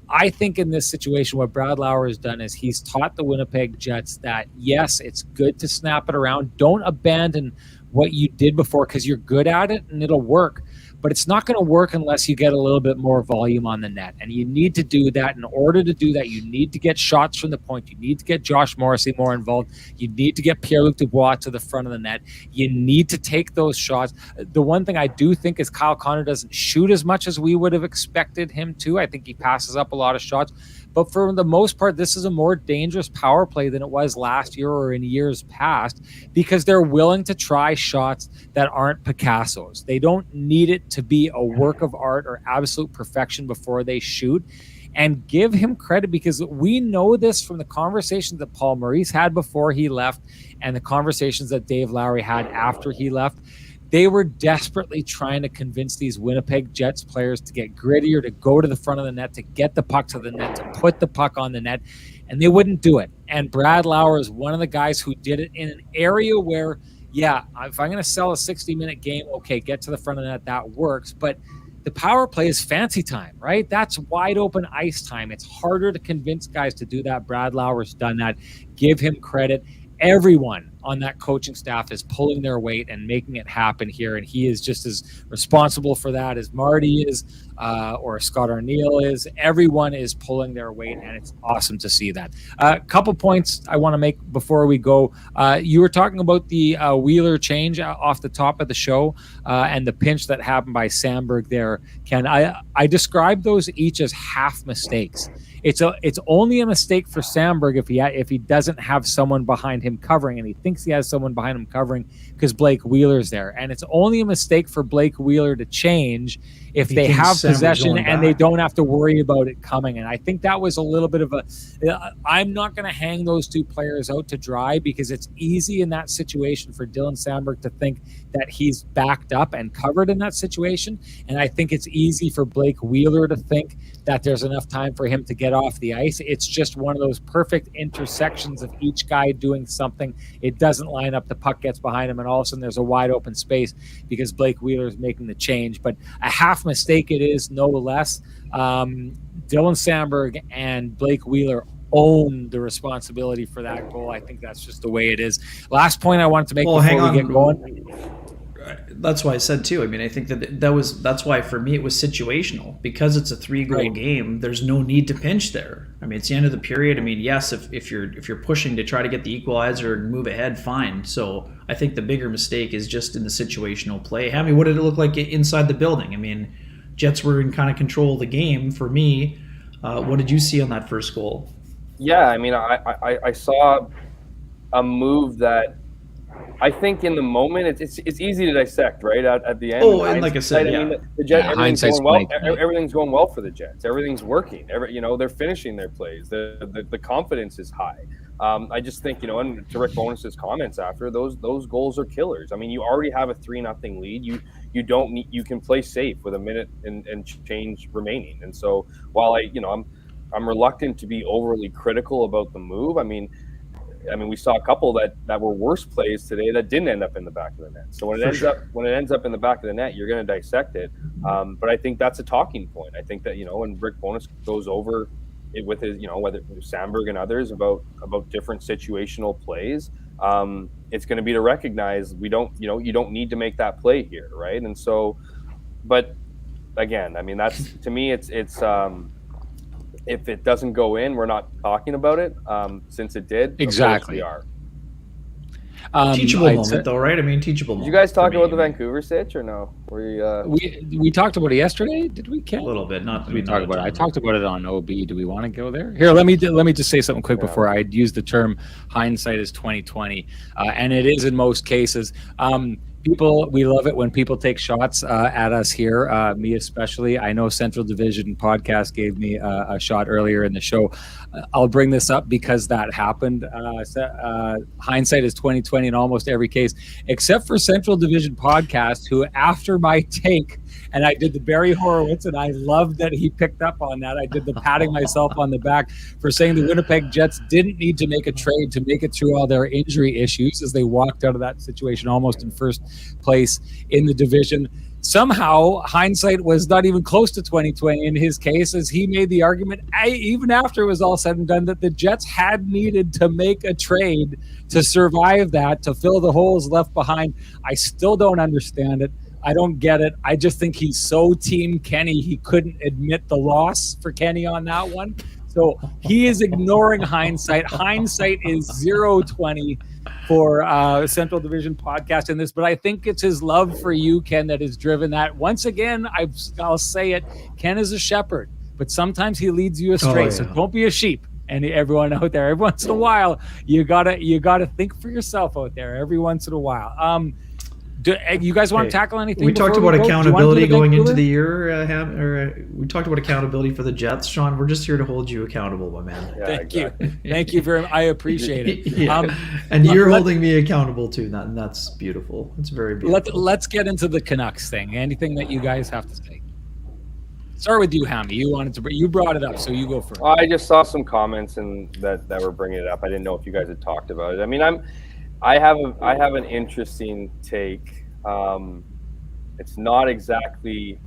S1: I think in this situation, what Brad Lauer has done is he's taught the Winnipeg Jets that, yes, it's good to snap it around. Don't abandon what you did before because you're good at it and it'll work. But it's not going to work unless you get a little bit more volume on the net. And you need to do that. In order to do that, you need to get shots from the point. You need to get Josh Morrissey more involved. You need to get Pierre-Luc Dubois to the front of the net. You need to take those shots. The one thing I do think is Kyle Connor doesn't shoot as much as we would have expected him to. I think he passes up a lot of shots. But for the most part, this is a more dangerous power play than it was last year or in years past, because they're willing to try shots that aren't Picasso's. They don't need it to be a work of art or absolute perfection before they shoot. And give him credit, because we know this from the conversations that Paul Maurice had before he left and the conversations that Dave Lowry had after he left. They were desperately trying to convince these Winnipeg Jets players to get grittier, to go to the front of the net, to get the puck to the net, to put the puck on the net, and they wouldn't do it. And Brad Lauer is one of the guys who did it in an area where, yeah, if I'm going to sell a 60-minute game, okay, get to the front of the net, that works. But the power play is fancy time, right? That's wide open ice time. It's harder to convince guys to do that. Brad Lauer's done that. Give him credit. Everyone on that coaching staff is pulling their weight and making it happen here, and he is just as responsible for that as Marty is, or Scott Arniel is. Everyone is pulling their weight, and it's awesome to see that. A couple points I want to make before we go. You were talking about the Wheeler change off the top of the show, and the pinch that happened by Sandberg there. Ken, I described those each as half mistakes. It's only a mistake for Sandberg if he doesn't have someone behind him covering, and he thinks he has someone behind him covering because Blake Wheeler's there. And it's only a mistake for Blake Wheeler to change if they have possession and they don't have to worry about it coming. And I think that was a little bit of I'm not going to hang those two players out to dry, because it's easy in that situation for Dylan Sandberg to think that he's backed up and covered in that situation. And I think it's easy for Blake Wheeler to think that there's enough time for him to get off the ice. It's just one of those perfect intersections of each guy doing something. It doesn't line up. The puck gets behind him, and all of a sudden there's a wide open space because Blake Wheeler is making the change. But a half mistake it is, no less. Dylan Sandberg and Blake Wheeler own the responsibility for that goal. I think that's just the way it is. Last point I wanted to make before we get going.
S2: that's why I said too. I mean, I think that's why for me it was situational because it's a 3-goal game. There's no need to pinch there. I mean, it's the end of the period. I mean, yes, if you're pushing to try to get the equalizer and move ahead, fine. So I think the bigger mistake is just in the situational play. Hammy, what did it look like inside the building? I mean, Jets were in kind of control of the game for me. What did you see on that first goal?
S3: Yeah, I mean, I saw a move that I think in the moment it's easy to dissect, right? At the end.
S2: Oh, and like I said, yeah.
S3: I mean, the Jets,
S1: hindsight's
S3: everything's going well for the Jets. Everything's working. They're finishing their plays. The confidence is high. I just think, and to Rick Bonus's comments after, those goals are killers. I mean, you already have a 3-0 lead. You can play safe with a minute and change remaining. And so while I'm reluctant to be overly critical about the move. I mean, we saw a couple that were worse plays today that didn't end up in the back of the net. So when it ends up in the back of the net, you're going to dissect it. But I think that's a talking point. I think that when Rick Bonus goes over it with his whether Sandberg and others about different situational plays, it's going to be to recognize you don't need to make that play here, right? And so, but again, I mean that's to me it's. If it doesn't go in, we're not talking about it. Since it did,
S1: exactly.
S3: We are.
S2: Teachable moment, though, right? I mean, teachable moment.
S3: Did you guys talk about the Vancouver sitch or no?
S1: We talked about it yesterday. Did we, Ken?
S2: A little bit.
S1: We talked about it. I talked about it on OB. Do we want to go there? Here, let me just say something quick before I use the term hindsight is 20/20, and it is in most cases. People, we love it when people take shots at us here, me especially. I know Central Division Podcast gave me a shot earlier in the show. I'll bring this up because that happened. Hindsight is 20/20 in almost every case, except for Central Division Podcast, who after my take, and I did the Barry Horowitz, and I loved that he picked up on that. I did the patting myself on the back for saying the Winnipeg Jets didn't need to make a trade to make it through all their injury issues as they walked out of that situation almost in first place in the division. Somehow, hindsight was not even close to 20/20 in his case, as he made the argument, even after it was all said and done, that the Jets had needed to make a trade to survive that, to fill the holes left behind. I still don't understand it. I don't get it. I just think he's so Team Kenny, he couldn't admit the loss for Kenny on that one. So he is ignoring hindsight. Hindsight is 0/20 for Central Division Podcast in this, but I think it's his love for you, Ken, that has driven that. Once again, I'll say it, Ken is a shepherd, but sometimes he leads you astray. So don't be a sheep. And everyone out there, every once in a while, you gotta think for yourself out there every once in a while. Do you guys want to tackle anything?
S2: We talked about accountability going into the year. We talked about accountability for the Jets, Sean. We're just here to hold you accountable, my man.
S3: Yeah,
S1: Thank you. Thank you very much. I appreciate it.
S2: Yeah. And you're holding me accountable too, and that's beautiful. It's very beautiful.
S1: Let's get into the Canucks thing. Anything that you guys have to say? Start with you, Hammy. You brought it up, so you go first.
S3: I just saw some comments and that were bringing it up. I didn't know if you guys had talked about it. I mean, I have an interesting take. It's not exactly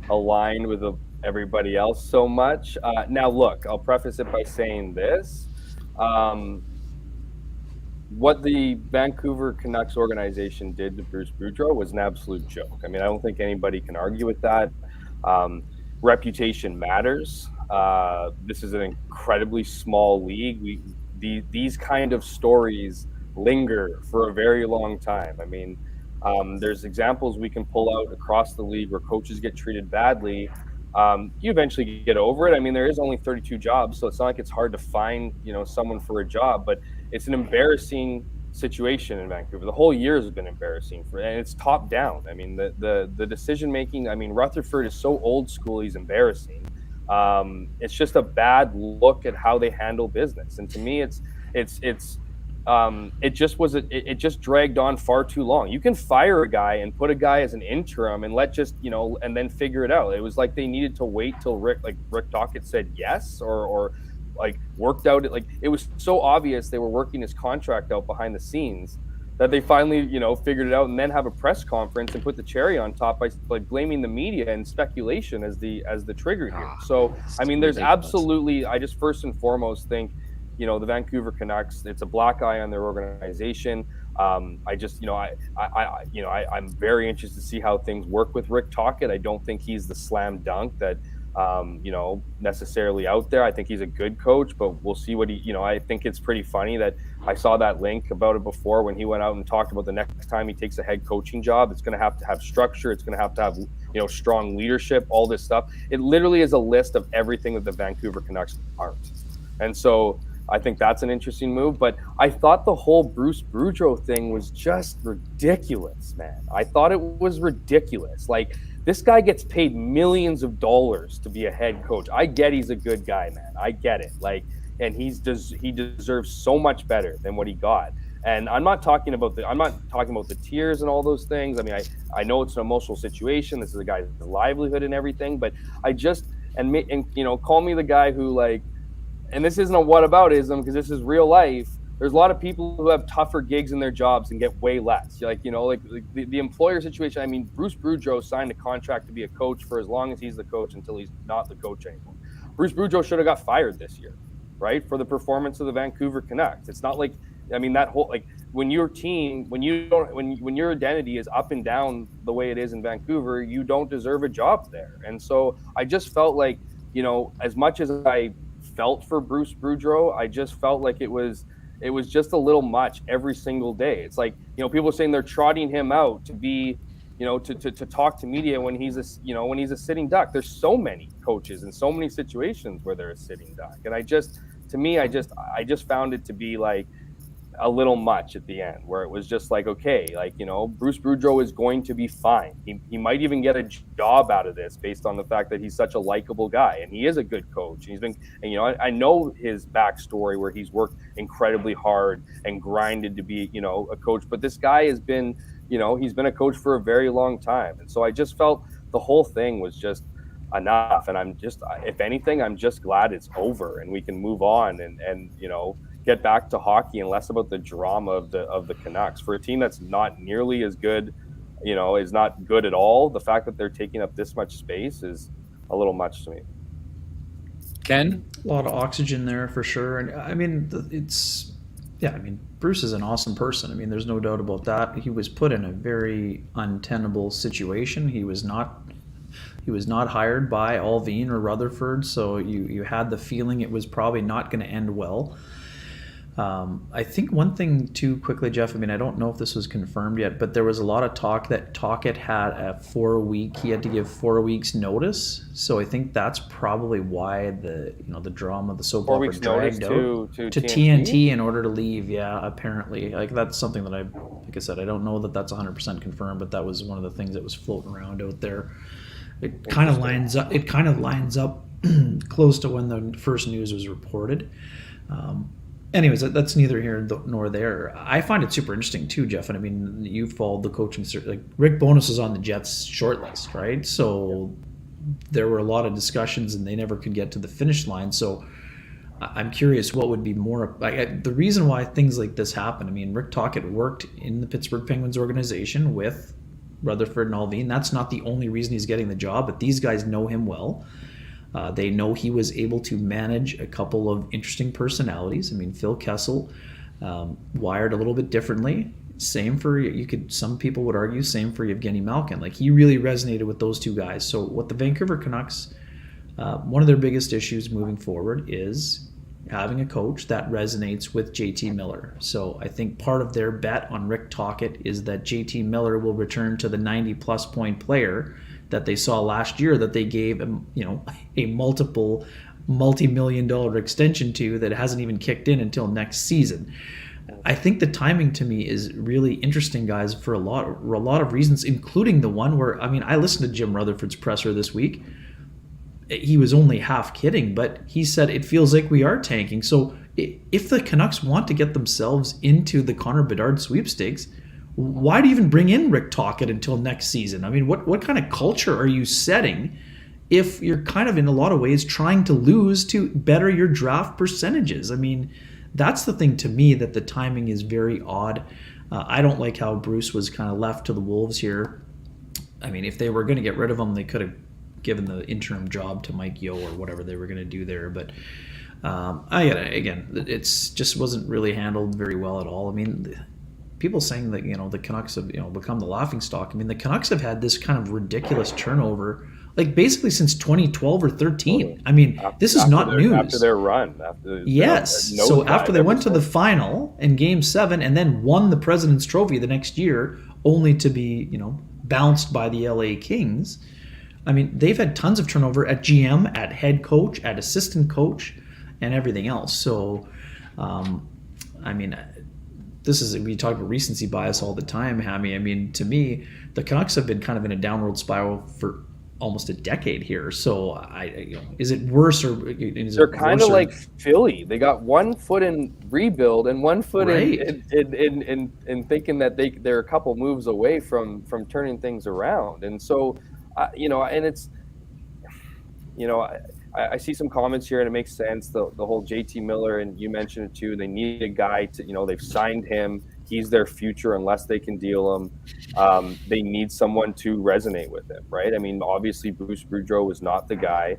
S3: aligned with everybody else so much. Now, look, I'll preface it by saying this. What the Vancouver Canucks organization did to Bruce Boudreau was an absolute joke. I mean, I don't think anybody can argue with that. Reputation matters. This is an incredibly small league. These kind of stories linger for a very long time. I mean, there's examples we can pull out across the league where coaches get treated badly. You eventually get over it. I mean, there is only 32 jobs, so it's not like it's hard to find, someone for a job, but it's an embarrassing situation in Vancouver. The whole year has been embarrassing and it's top down. I mean, the decision making. I mean, Rutherford is so old school. He's embarrassing. It's just a bad look at how they handle business. And to me, it just dragged on far too long. You can fire a guy and put a guy as an interim and and then figure it out. It was like they needed to wait till Rick Tocchet said yes or worked out it. Like, it was so obvious they were working his contract out behind the scenes that they finally, figured it out, and then have a press conference and put the cherry on top by blaming the media and speculation as the trigger here. So, I mean, there's absolutely, I just first and foremost think, the Vancouver Canucks, it's a black eye on their organization. I just, I'm very interested to see how things work with Rick Tocchet. I don't think he's the slam dunk that, necessarily out there. I think he's a good coach, but we'll see what I think it's pretty funny that I saw that link about it before when he went out and talked about the next time he takes a head coaching job, it's going to have structure. It's going to have, strong leadership, all this stuff. It literally is a list of everything that the Vancouver Canucks aren't. And so I think that's an interesting move. But I thought the whole Bruce Boudreau thing was just ridiculous, man. I thought it was ridiculous. Like, this guy gets paid millions of dollars to be a head coach. I get he's a good guy, man. I get it. Like, and he deserves so much better than what he got. And I'm not talking about the tears and all those things. I mean, I know it's an emotional situation. This is a guy's livelihood and everything. But I just call me the guy who, like, and this isn't a whataboutism because this is real life. There's a lot of people who have tougher gigs in their jobs and get way less. Like, the employer situation. I mean, Bruce Boudreau signed a contract to be a coach for as long as he's the coach until he's not the coach anymore. Bruce Boudreau should have got fired this year, right, for the performance of the Vancouver Canucks. It's not like, I mean, that whole, like, when your team, when your identity is up and down the way it is in Vancouver, you don't deserve a job there. And so I just felt like, as much as I felt for Bruce Boudreau, I just felt like it was just a little much every single day. It's like, people are saying they're trotting him out to be, to talk to media when he's a sitting duck. There's so many coaches in so many situations where they're a sitting duck. And I just found it to be like a little much at the end, where it was just like, okay, like, Bruce Boudreau is going to be fine. He might even get a job out of this based on the fact that he's such a likable guy, and he is a good coach. I know his backstory where he's worked incredibly hard and grinded to be, a coach, but this guy has been, he's been a coach for a very long time. And so I just felt the whole thing was just enough. And if anything, I'm just glad it's over and we can move on and get back to hockey and less about the drama of the Canucks. For a team that's not nearly as good, is not good at all, the fact that they're taking up this much space is a little much to me.
S1: Ken?
S2: A lot of oxygen there for sure. And I mean, Bruce is an awesome person. I mean, there's no doubt about that. He was put in a very untenable situation. He was not hired by Alvin or Rutherford, so you had the feeling it was probably not going to end well. I think one thing too, quickly, Jeff, I mean, I don't know if this was confirmed yet, but there was a lot of talk that Tocchet had he had to give 4 weeks notice. So I think that's probably why the drama, the soap opera dragged out to TNT in order to leave. Yeah, apparently. Like, that's something that like I said, I don't know that that's 100% confirmed, but that was one of the things that was floating around out there. It kind of lines up close to when the first news was reported. Anyways, that's neither here nor there. I find it super interesting too, Jeff. And I mean, you followed the coaching search. Like, Rick Bowness is on the Jets shortlist, right? So there were a lot of discussions, and they never could get to the finish line. So I'm curious what would be more. The reason why things like this happen. I mean, Rick Tocchet worked in the Pittsburgh Penguins organization with Rutherford and Alvin. That's not the only reason he's getting the job, but these guys know him well. They know he was able to manage a couple of interesting personalities. I mean, Phil Kessel, wired a little bit differently. Some people would argue, same for Evgeny Malkin. Like, he really resonated with those two guys. So what the Vancouver Canucks, one of their biggest issues moving forward is having a coach that resonates with JT Miller. So I think part of their bet on Rick Tocchet is that JT Miller will return to the 90-plus point player that they saw last year, that they gave a multi-million-dollar extension to, that hasn't even kicked in until next season. I think the timing to me is really interesting, guys, for a lot of reasons, including the one where, I mean, I listened to Jim Rutherford's presser this week. He was only half kidding, but he said it feels like we are tanking. So if the Canucks want to get themselves into the Connor Bedard sweepstakes, why do you even bring in Rick Tocchet until next season? I mean, what kind of culture are you setting if you're kind of in a lot of ways trying to lose to better your draft percentages? I mean, that's the thing to me, that the timing is very odd. I don't like how Bruce was kind of left to the wolves here. I mean, if they were going to get rid of him, they could have given the interim job to Mike Yeo or whatever they were going to do there. But it's just wasn't really handled very well at all. I mean, people saying that, the Canucks have, become the laughingstock. I mean, the Canucks have had this kind of ridiculous turnover, like basically since 2012 or 13. I mean, this is not news.
S3: After their run.
S2: Yes. So after they went to the final in Game 7 and then won the President's Trophy the next year, only to be, bounced by the LA Kings. I mean, they've had tons of turnover at GM, at head coach, at assistant coach, and everything else. So, I mean, we talk about recency bias all the time, Hammy. I mean, to me, the Canucks have been kind of in a downward spiral for almost a decade here. So, is it worse or is
S3: they're kind of like Philly? They got 1 foot in rebuild and 1 foot in thinking that they're a couple moves away from turning things around. And so, and it's, I see some comments here and it makes sense. The whole JT Miller, and you mentioned it too. They need a guy to, they've signed him. He's their future unless they can deal him. They need someone to resonate with him, right? I mean, obviously Bruce Boudreau is not the guy.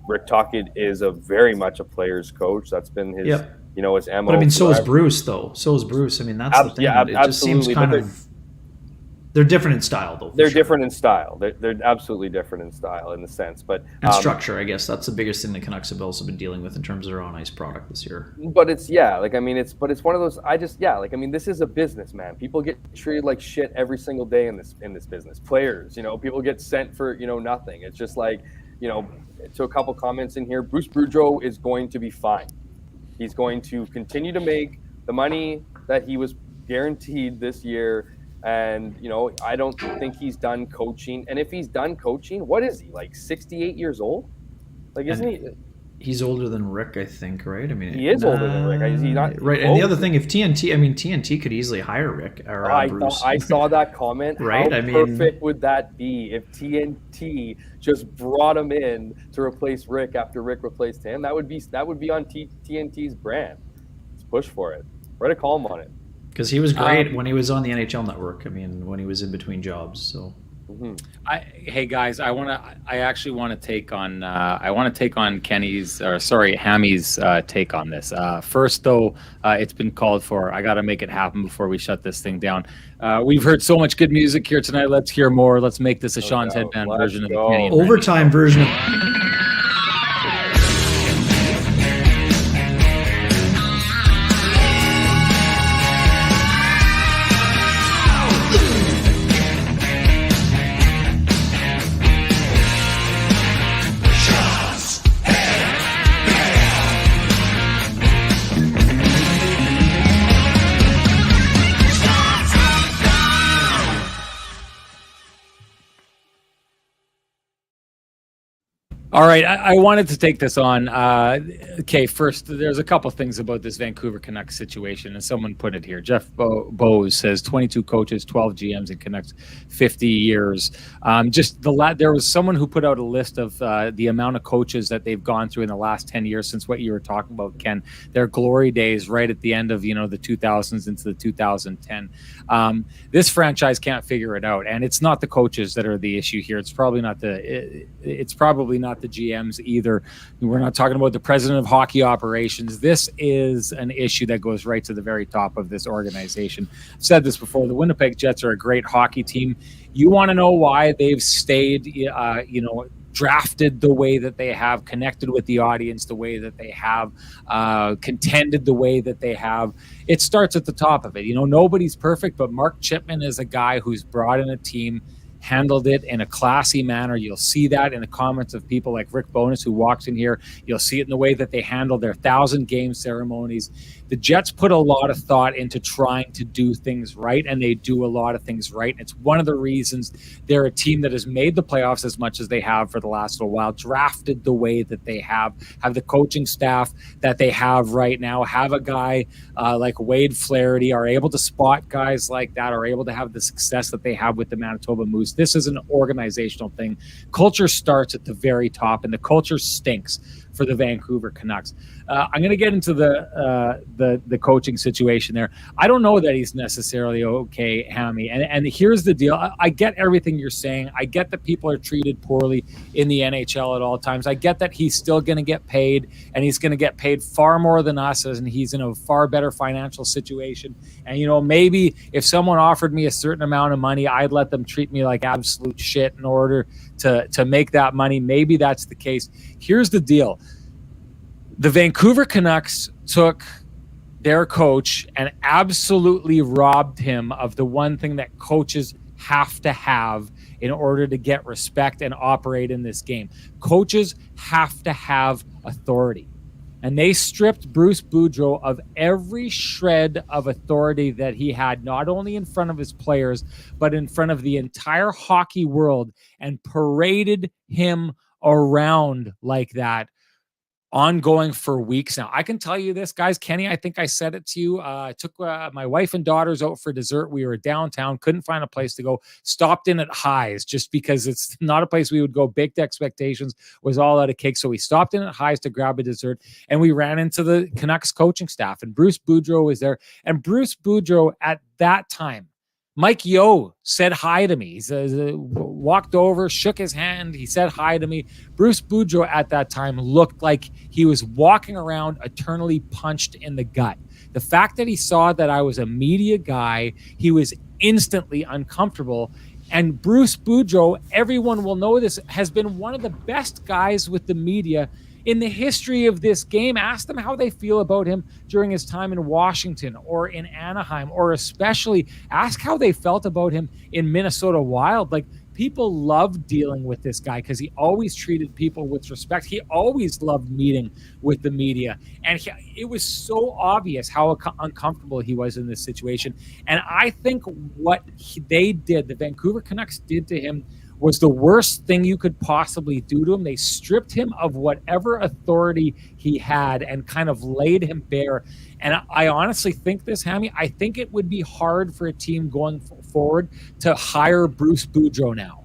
S3: Rick Tocchet is very much a player's coach. That's been his, his MO.
S2: But I mean, so is Bruce, though. So is Bruce. I mean, that's the thing.
S3: Yeah,
S2: it just seems kind of. They're different in style, though.
S3: They're different in style. They're absolutely different in style, in the sense, but
S2: and structure. I guess that's the biggest thing the Canucks have also been dealing with in terms of their on ice product this year.
S3: But it's it's one of those. This is a business, man. People get treated like shit every single day in this business. Players, people get sent for nothing. It's just like, to a couple comments in here. Bruce Boudreau is going to be fine. He's going to continue to make the money that he was guaranteed this year. And, I don't think he's done coaching. And if he's done coaching, what is he, like 68 years old? Like, isn't he?
S2: He's older than Rick, I think, right? I mean,
S3: he is older than Rick. Is he not?
S2: Right. And the other thing, if TNT could easily hire Rick or Bruce.
S3: I saw that comment.
S2: Right.
S3: How perfect would that be if TNT just brought him in to replace Rick after Rick replaced him? That would be on TNT's brand. Let's push for it. Write a column on it.
S2: Because he was great when he was on the NHL Network. I mean, when he was in between jobs. So,
S1: hey guys, I actually want to take on. I want to take on Hammy's take on this. First, though, it's been called for. I got to make it happen before we shut this thing down. We've heard so much good music here tonight. Let's hear more. Let's make this a Sean's Headband version of the Kenny and
S2: overtime version.
S1: All right, I wanted to take this on. Okay, first, there's a couple things about this Vancouver Canucks situation, and someone put it here. Jeff Bose says 22 coaches, 12 GMs in Canucks, 50 years. There was someone who put out a list of the amount of coaches that they've gone through in the last 10 years since what you were talking about, Ken. Their glory days right at the end of the 2000s into the 2010. This franchise can't figure it out, and it's not the coaches that are the issue here. It's probably not the GMs either. We're not talking about the president of hockey operations. This is an issue that goes right to the very top of this organization. I've said this before. The Winnipeg Jets are a great hockey team. You want to know why they've stayed, drafted the way that they have, connected with the audience the way that they have, contended the way that they have. It starts at the top of it. Nobody's perfect, but Mark Chipman is a guy who's brought in a team, handled it in a classy manner. You'll see that in the comments of people like Rick Bowness, who walks in here. You'll see it in the way that they handle their 1,000-game ceremonies. The Jets put a lot of thought into trying to do things right, and they do a lot of things right. It's one of the reasons they're a team that has made the playoffs as much as they have for the last little while, drafted the way that they have the coaching staff that they have right now, have a guy like Wade Flaherty, are able to spot guys like that, are able to have the success that they have with the Manitoba Moose. This is an organizational thing. Culture starts at the very top, and the culture stinks. for the Vancouver Canucks. I'm going to get into the coaching situation there. I don't know that he's necessarily okay, Hammy. And here's the deal. I get everything you're saying. I get that people are treated poorly in the NHL at all times. I get that he's still going to get paid, and he's going to get paid far more than us, and he's in a far better financial situation. And, you know, maybe if someone offered me a certain amount of money, I'd let them treat me like absolute shit in order to make that money. Maybe that's the case. Here's the deal. The Vancouver Canucks took their coach and absolutely robbed him of the one thing that coaches have to have in order to get respect and operate in this game. Coaches have to have authority. And they stripped Bruce Boudreau of every shred of authority that he had, not only in front of his players, but in front of the entire hockey world, and paraded him around like that, ongoing for weeks now. I can tell you this, guys. Kenny, I think I said it to you. I took my wife and daughters out for dessert. We were downtown, couldn't find a place to go. Stopped in at Highs just because it's not a place we would go. Baked Expectations was all out of cake. So we stopped in at Highs to grab a dessert, and we ran into the Canucks coaching staff, and Bruce Boudreau was there. And Bruce Boudreau at that time, Mike Yeo said hi to me. He says, walked over, shook his hand. He said hi to me. Bruce Boudreau at that time looked like he was walking around eternally punched in the gut. The fact that he saw that I was a media guy, he was instantly uncomfortable. And Bruce Boudreau, everyone will know this, has been one of the best guys with the media in the history of this game. Ask them how they feel about him during his time in Washington or in Anaheim, or especially ask how they felt about him in Minnesota Wild. Like, people loved dealing with this guy because he always treated people with respect. He always loved meeting with the media. And it was so obvious how uncomfortable he was in this situation. And I think what they did, the Vancouver Canucks did to him, was the worst thing you could possibly do to him. They stripped him of whatever authority he had and kind of laid him bare. And I honestly think this, Hammy, I think it would be hard for a team going forward to hire Bruce Boudreau now.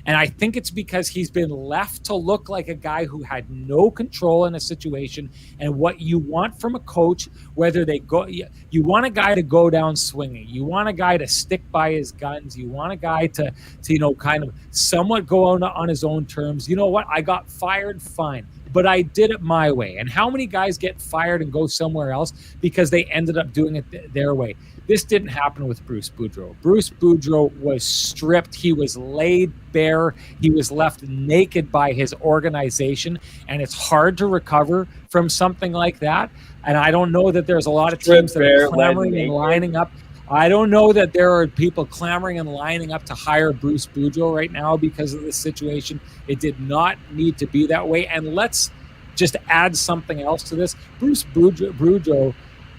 S1: And I think it's because he's been left to look like a guy who had no control in a situation. And what you want from a coach, whether they go, you want a guy to go down swinging. You want a guy to stick by his guns. You want a guy to you know, kind of somewhat go on his own terms. You know what? I got fired, fine, but I did it my way. And how many guys get fired and go somewhere else because they ended up doing it their way? This didn't happen with Bruce Boudreau. Bruce Boudreau was stripped. He was laid bare. He was left naked by his organization, and it's hard to recover from something like that. And I don't know that there's a lot of teams that are clamoring and lining up. I don't know that there are people clamoring and lining up to hire Bruce Boudreau right now because of this situation. It did not need to be that way. And let's just add something else to this. Bruce Boudreau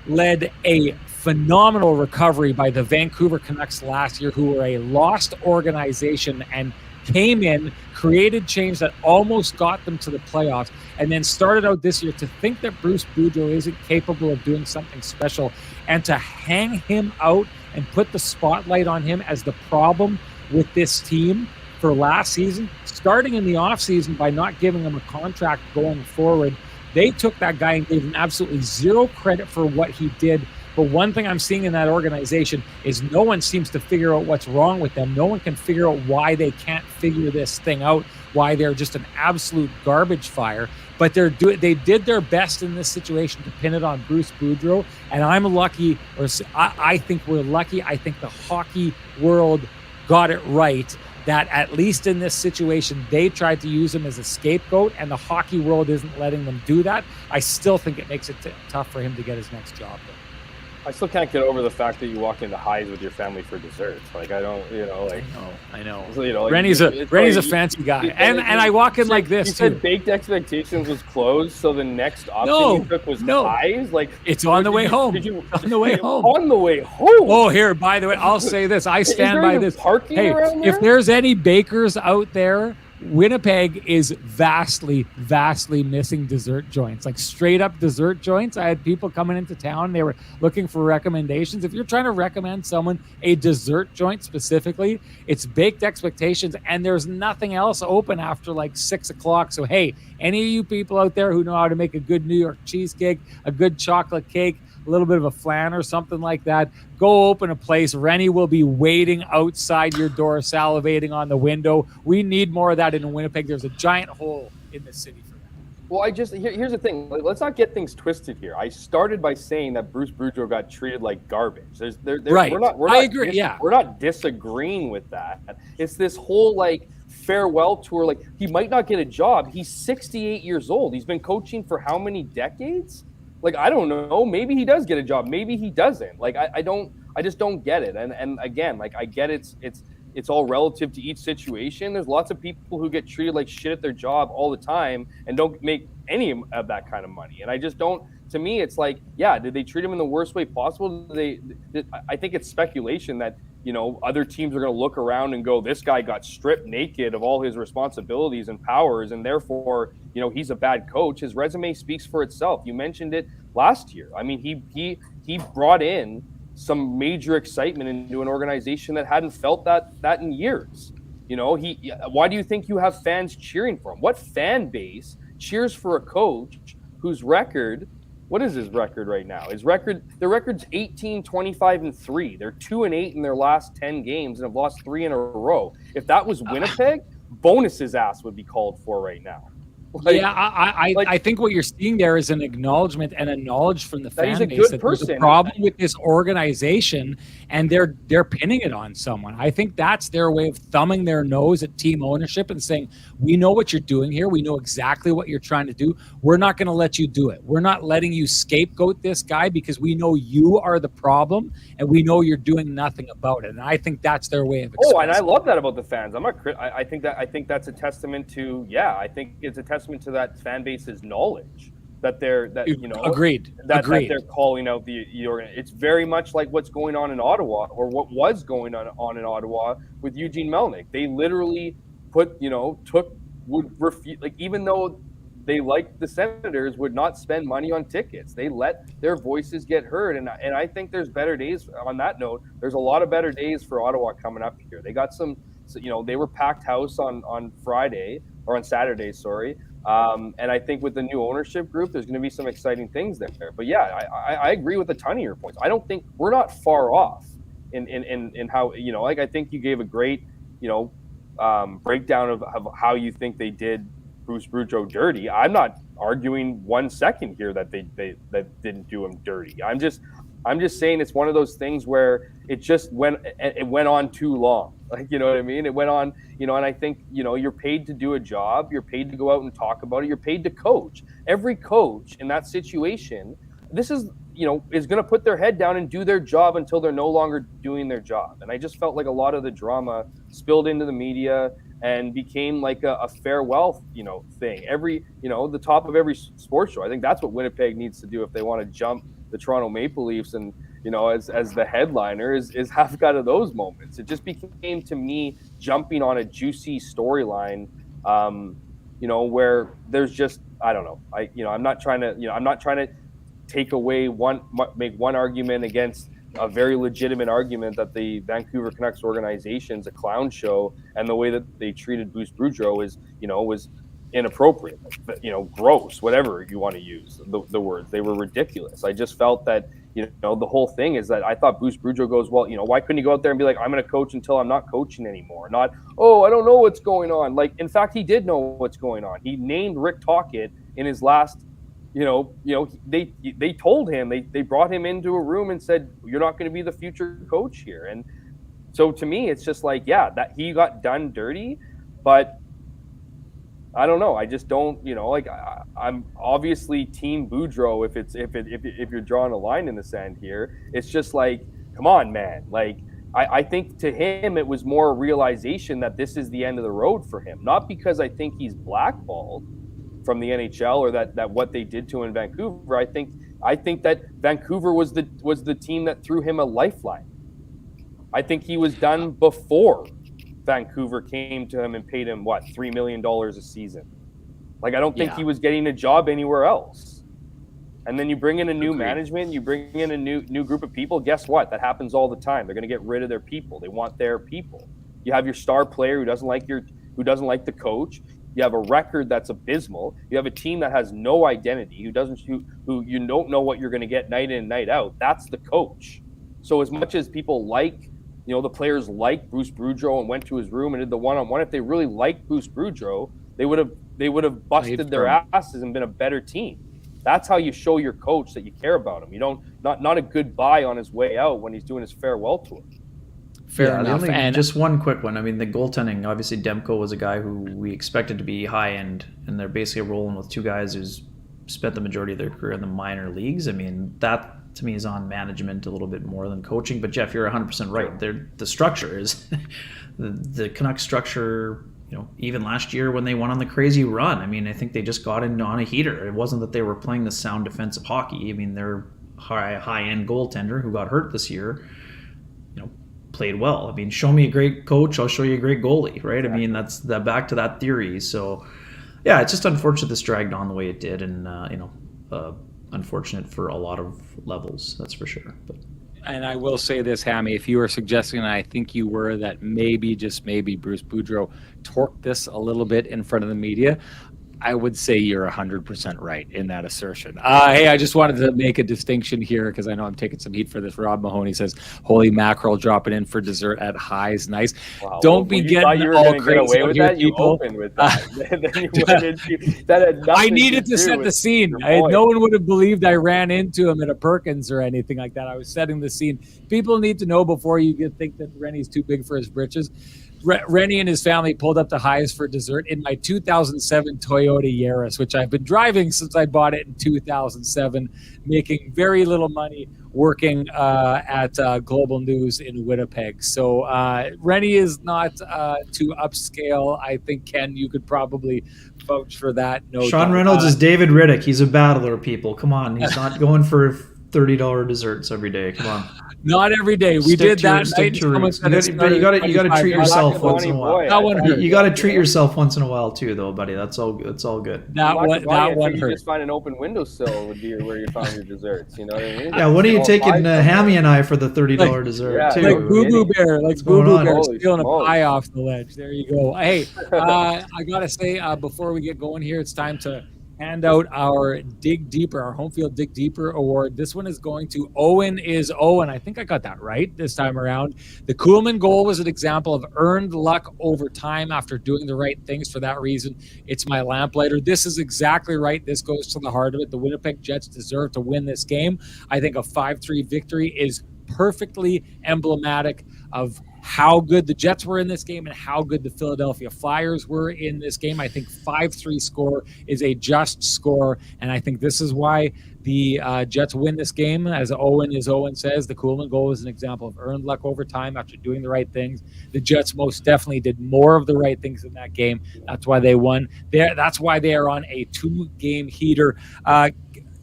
S1: led a phenomenal recovery by the Vancouver Canucks last year, who were a lost organization, and came in, created change that almost got them to the playoffs, and then started out this year. To think that Bruce Boudreau isn't capable of doing something special, and to hang him out and put the spotlight on him as the problem with this team for last season, starting in the offseason by not giving him a contract going forward. They took that guy and gave him absolutely zero credit for what he did. But one thing I'm seeing in that organization is no one seems to figure out what's wrong with them. No one can figure out why they can't figure this thing out, why they're just an absolute garbage fire. But they did their best in this situation to pin it on Bruce Boudreau. And I'm lucky, or I think we're lucky. I think the hockey world got it right, that at least in this situation, they tried to use him as a scapegoat, and the hockey world isn't letting them do that. I still think it makes it tough for him to get his next job, though.
S3: I still can't get over the fact that you walk into Highs with your family for desserts. Like, I don't, you know, like.
S1: I know.
S3: So, you know, like,
S1: Renny's a fancy guy, and I walk in like this.
S3: You said Baked Expectations was closed, so the next option you took was Highs. Like,
S1: it's on the way home. On the way home.
S3: On the way home.
S1: Oh, here. By the way, I'll say this. I stand by this.
S3: Parking
S1: hey,
S3: around there?
S1: If there's any bakers out there Winnipeg is vastly missing dessert joints, like straight up dessert joints. I had people coming into town. They were looking for recommendations. If you're trying to recommend someone a dessert joint specifically, it's baked expectations, and there's nothing else open after like 6 o'clock. So, hey, any of you people out there who know how to make a good New York cheesecake, a good chocolate cake, a little bit of a flan or something like that, go open a place. Renny will be waiting outside your door, salivating on the window. We need more of that in Winnipeg. There's a giant hole in the city for that.
S3: Well, here's the thing. Let's not get things twisted here. I started by saying that Bruce Boudreau got treated like garbage.
S1: Right. I agree.
S3: We're not disagreeing with that. It's this whole like farewell tour. Like, he might not get a job. He's 68 years old. He's been coaching for how many decades? Like, I don't know. Maybe he does get a job. Maybe he doesn't. Like, I just don't get it. And again, like, I get it's all relative to each situation. There's lots of people who get treated like shit at their job all the time and don't make any of that kind of money. And I just don't. To me, it's like, yeah, did they treat him in the worst way possible? I think it's speculation that, you know, other teams are going to look around and go, this guy got stripped naked of all his responsibilities and powers, and therefore, you know, he's a bad coach. His resume speaks for itself. You mentioned it last year. I mean, he brought in some major excitement into an organization that hadn't felt that in years. You know, why do you think you have fans cheering for him? What fan base cheers for a coach whose record, what is his record right now? Their record's 18, 25, and 3. They're 2-8 in their last 10 games and have lost 3 in a row. If that was Winnipeg, Bonus's ass would be called for right now.
S1: Like, yeah, I think what you're seeing there is an acknowledgement and a knowledge from the fan base that there's a problem with this organization, and they're pinning it on someone. I think that's their way of thumbing their nose at team ownership and saying, we know what you're doing here. We know exactly what you're trying to do. We're not going to let you do it. We're not letting you scapegoat this guy because we know you are the problem and we know you're doing nothing about it. And I think that's their way of expressing.
S3: Oh, and I love that about the fans. I think that's a testament to, I think it's a testament to that fan base's knowledge that
S1: agreed
S3: that they're calling out the it's very much like what's going on in Ottawa, or what was going on in Ottawa with Eugene Melnyk. They literally would refuse, like, even though they, like the Senators, would not spend money on tickets. They let their voices get heard, and I think there's better days. On that note, there's a lot of better days for Ottawa coming up here. They got some, they were packed house on Friday, or on Saturday, sorry. And I think with the new ownership group, there's going to be some exciting things there. But yeah, I agree with a ton of your points. I don't think we're not far off in how, I think you gave a great, breakdown of how you think they did Bruce Boudreau dirty. I'm not arguing 1 second here that they didn't do him dirty. I'm just saying it's one of those things where it went on too long. Like, you know what I mean? It went on, and I think, you're paid to do a job. You're paid to go out and talk about it. You're paid to coach. Every coach in that situation, this is, is going to put their head down and do their job until they're no longer doing their job. And I just felt like a lot of the drama spilled into the media and became like a farewell, thing. Every, the top of every sports show. I think that's what Winnipeg needs to do if they want to jump the Toronto Maple Leafs and, as the headliner is have got of those moments. It just became, to me, jumping on a juicy storyline, where there's just, I don't know. I'm not trying to take away make one argument against a very legitimate argument that the Vancouver Canucks organization's a clown show, and the way that they treated Bruce Boudreau was inappropriate, gross, whatever you want to use the words. They were ridiculous. I just felt that, the whole thing is that I thought Bruce Boudreau goes, well, why couldn't he go out there and be like, I'm going to coach until I'm not coaching anymore? Not, oh, I don't know what's going on. Like, in fact, he did know what's going on. He named Rick Tocchet in his last, they told him, they brought him into a room and said, you're not going to be the future coach here. And so to me, it's just like, yeah, that he got done dirty, but I don't know. I just don't, I'm obviously team Boudreau if you're drawing a line in the sand here. It's just like, come on, man. Like, I think to him, it was more a realization that this is the end of the road for him. Not because I think he's blackballed from the NHL or that what they did to him in Vancouver. I think that Vancouver was the team that threw him a lifeline. I think he was done before Vancouver came to him and paid him what, $3 million a season. Like, I don't think he was getting a job anywhere else. And then you bring in a new management, you bring in a new group of people. Guess what? That happens all the time. They're going to get rid of their people. They want their people. You have your star player who doesn't like the coach. You have a record that's abysmal. You have a team that has no identity, who you don't know what you're going to get night in, night out. That's the coach. So as much as people the players like Bruce Boudreau and went to his room and did the one-on-one, if they really liked Bruce Boudreau, they would have busted their asses and been a better team. That's how you show your coach that you care about him. You don't not a goodbye on his way out when he's doing his farewell tour.
S2: Fair enough. And just one quick one. I mean, the goaltending, obviously Demko was a guy who we expected to be high end, and they're basically rolling with two guys who's spent the majority of their career in the minor leagues. I mean, that to me is on management a little bit more than coaching. But Jeff, you're 100% right. The structure is the Canucks structure. Even last year when they went on the crazy run, I mean, I think they just got in on a heater. It wasn't that they were playing the sound defensive hockey. I mean, their high-end goaltender who got hurt this year, played well. I mean, show me a great coach, I'll show you a great goalie, right? I mean, that's back to that theory. So, yeah, it's just unfortunate this dragged on the way it did, and unfortunate for a lot of levels, that's for sure. But.
S1: And I will say this, Hammy, if you were suggesting, and I think you were, that maybe, just maybe, Bruce Boudreau torqued this a little bit in front of the media, I would say you're 100% right in that assertion. Hey, I just wanted to make a distinction here because I know I'm taking some heat for this. Rob Mahoney says, holy mackerel, dropping in for dessert at Highs. Nice.
S3: Wow.
S1: Don't be getting all crazy. Get away with that?
S3: You opened with that. Then you went into, that had nothing
S1: I needed to set the scene. No one would have believed I ran into him at a Perkins or anything like that. I was setting the scene. People need to know before you think that Rennie's too big for his britches. Renny and his family pulled up to Highs for dessert in my 2007 Toyota Yaris, which I've been driving since I bought it in 2007, making very little money working at Global News in Winnipeg. So Renny is not too upscale. I think, Ken, you could probably vouch for that. No,
S2: Sean Reynolds is David Riddick. He's a battler, people. Come on. He's not going for $30 desserts every day. Come on.
S1: Not every day. We did that night.
S2: But you got to treat yourself once in a while. You got to treat yourself once in a while too, though, buddy. That's all good.
S1: That one hurt.
S3: You just find an open windowsill would be where you found your desserts. You know what I mean?
S2: Yeah. When are you taking Hammy and I for the $30 dessert too?
S1: Like Boo Boo Bear, stealing a pie off the ledge. There you go. Hey, I gotta say, before we get going here, it's time to hand out our Dig Deeper, our Home Field Dig Deeper award. This one is going to Owen is Owen. I think I got that right this time around. The Kuhlman goal was an example of earned luck over time after doing the right things. For that reason, it's my lamplighter. This is exactly right. This goes to the heart of it. The Winnipeg Jets deserve to win this game. I think a 5-3 victory is perfectly emblematic of how good the Jets were in this game and how good the Philadelphia Flyers were in this game. I think 5-3 score is a just score, and I think this is why the Jets win this game. As Owen says, the Kuhlman goal is an example of earned luck over time after doing the right things. The Jets most definitely did more of the right things in that game. That's why they won. That's why they are on a 2-game heater.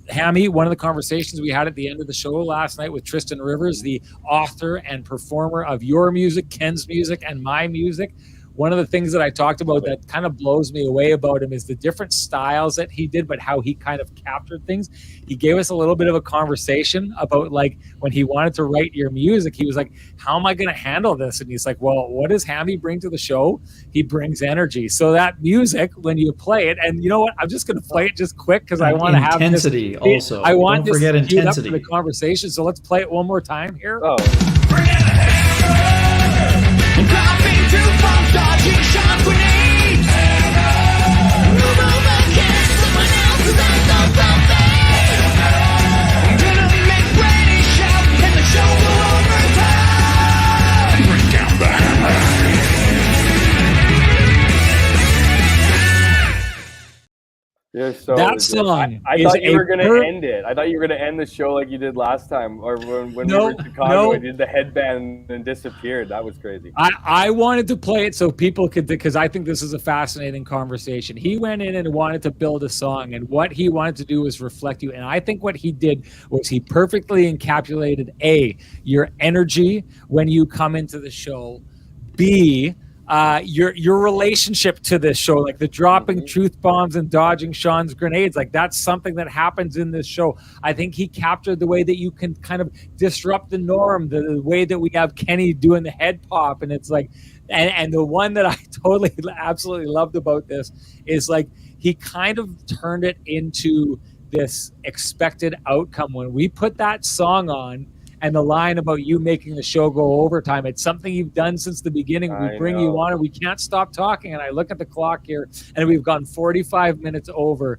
S1: Hammy, one of the conversations we had at the end of the show last night with Tristan Rivers, the author and performer of your music, Ken's music, and my music, one of the things that I talked about that kind of blows me away about him is the different styles that he did, but how he kind of captured things. He gave us a little bit of a conversation about, like, when he wanted to write your music, he was like, how am I going to handle this? And he's like, well, what does Hammy bring to the show? He brings energy. So that music, when you play it, and you know what? I'm just going to play it just quick because I want to have
S2: intensity also.
S1: I want
S2: Don't forget intensity.
S1: Up for the conversation. So let's play it one more time here.
S3: Oh.
S4: Dodging shot grenades. Move over, catch someone else who's at the buffet. Gonna make Renny shout and the show will overtime. Bring down the hammer.
S1: That song.
S3: I thought you were going to end it. I thought you were going to end the show like you did last time, or when we were in Chicago. I did the headband and disappeared. That was crazy.
S1: I wanted to play it so people could, because I think this is a fascinating conversation. He went in and wanted to build a song, and what he wanted to do was reflect you. And I think what he did was he perfectly encapsulated A, your energy when you come into the show, B, your relationship to this show, like the dropping truth bombs and dodging Sean's grenades, like that's something that happens in this show. I think he captured the way that you can kind of disrupt the norm, the way that we have Kenny doing the head pop, and it's like, and the one that I totally absolutely loved about this is like he kind of turned it into this expected outcome when we put that song on. And the line about you making the show go overtime, it's something you've done since the beginning. We bring you on and we can't stop talking. And I look at the clock here and we've gone 45 minutes over.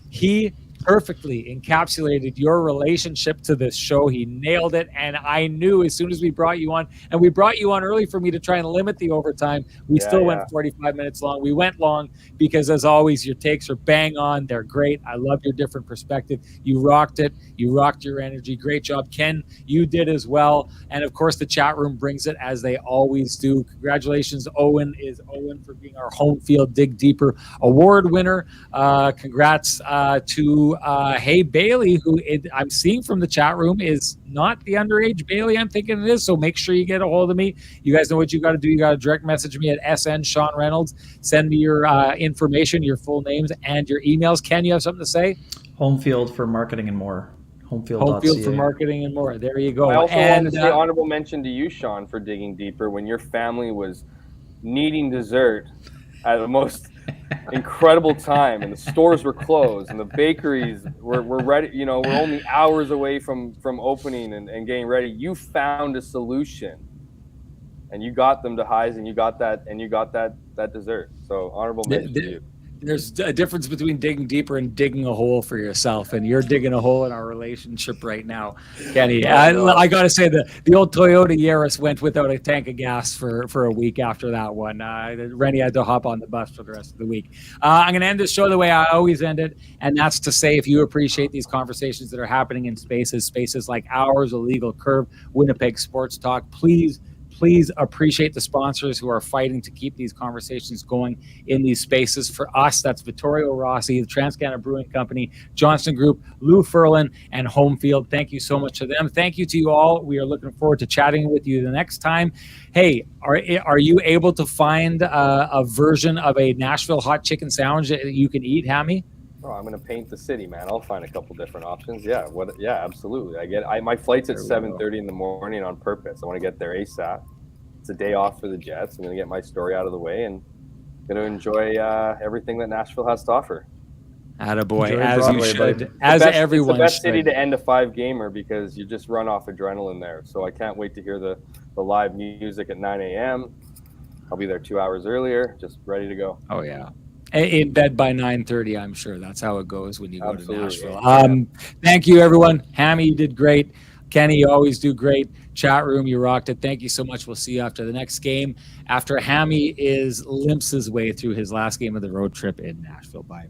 S1: He perfectly encapsulated your relationship to this show. He nailed it. And I knew as soon as we brought you on, and we brought you on early for me to try and limit the overtime, we still went 45 minutes long. We went long because, as always, your takes are bang on. They're great. I love your different perspective. You rocked it. You rocked your energy. Great job. Ken, you did as well. And, of course, the chat room brings it as they always do. Congratulations, Owen for being our Home Field Dig Deeper Award winner. Congrats to Hey Bailey, who I'm seeing from the chat room is not the underage Bailey I'm thinking it is. So make sure you get a hold of me. You guys know what you got to do. You got to direct message me at SN Sean Reynolds. Send me your information, your full names, and your emails. Ken, you have something to say?
S2: Home Field for marketing and more.
S1: Home Field for marketing and more. There you go.
S3: I also want to say honorable mention to you, Sean, for digging deeper when your family was needing dessert at the most incredible time, and the stores were closed, and the bakeries were ready. You know, we're only hours away from opening and getting ready. You found a solution, and you got them to highs, and you got that dessert. So honorable mention to you.
S1: There's a difference between digging deeper and digging a hole for yourself, and you're digging a hole in our relationship right now, Kenny. I got to say the old Toyota Yaris went without a tank of gas for a week after that one. Renny had to hop on the bus for the rest of the week. I'm going to end this show the way I always end it, and that's to say if you appreciate these conversations that are happening in spaces like ours, Illegal Curve, Winnipeg Sports Talk, please appreciate the sponsors who are fighting to keep these conversations going in these spaces. For us, that's Vittorio Rossi, the TransCanada Brewing Company, Johnston Group, Lou Furlan, and Home Field. Thank you so much to them. Thank you to you all. We are looking forward to chatting with you the next time. Hey, are you able to find a version of a Nashville hot chicken sandwich that you can eat, Hammy?
S3: Oh, I'm gonna paint the city, man. I'll find a couple different options. Yeah, absolutely. My flight's at 7:30 in the morning on purpose. I want to get there ASAP. It's a day off for the Jets. I'm gonna get my story out of the way and gonna enjoy everything that Nashville has to offer.
S1: Attaboy, as you should, as everyone should.
S3: It's the best city to end a 5-gamer because you just run off adrenaline there. So I can't wait to hear the live music at 9 a.m. I'll be there 2 hours earlier, just ready to go.
S1: Oh yeah. In bed by 9:30, I'm sure that's how it goes when you go to Nashville. Thank you, everyone. Hammy, you did great. Kenny, you always do great. Chat room, you rocked it. Thank you so much. We'll see you after the next game. After Hammy limps his way through his last game of the road trip in Nashville. Bye.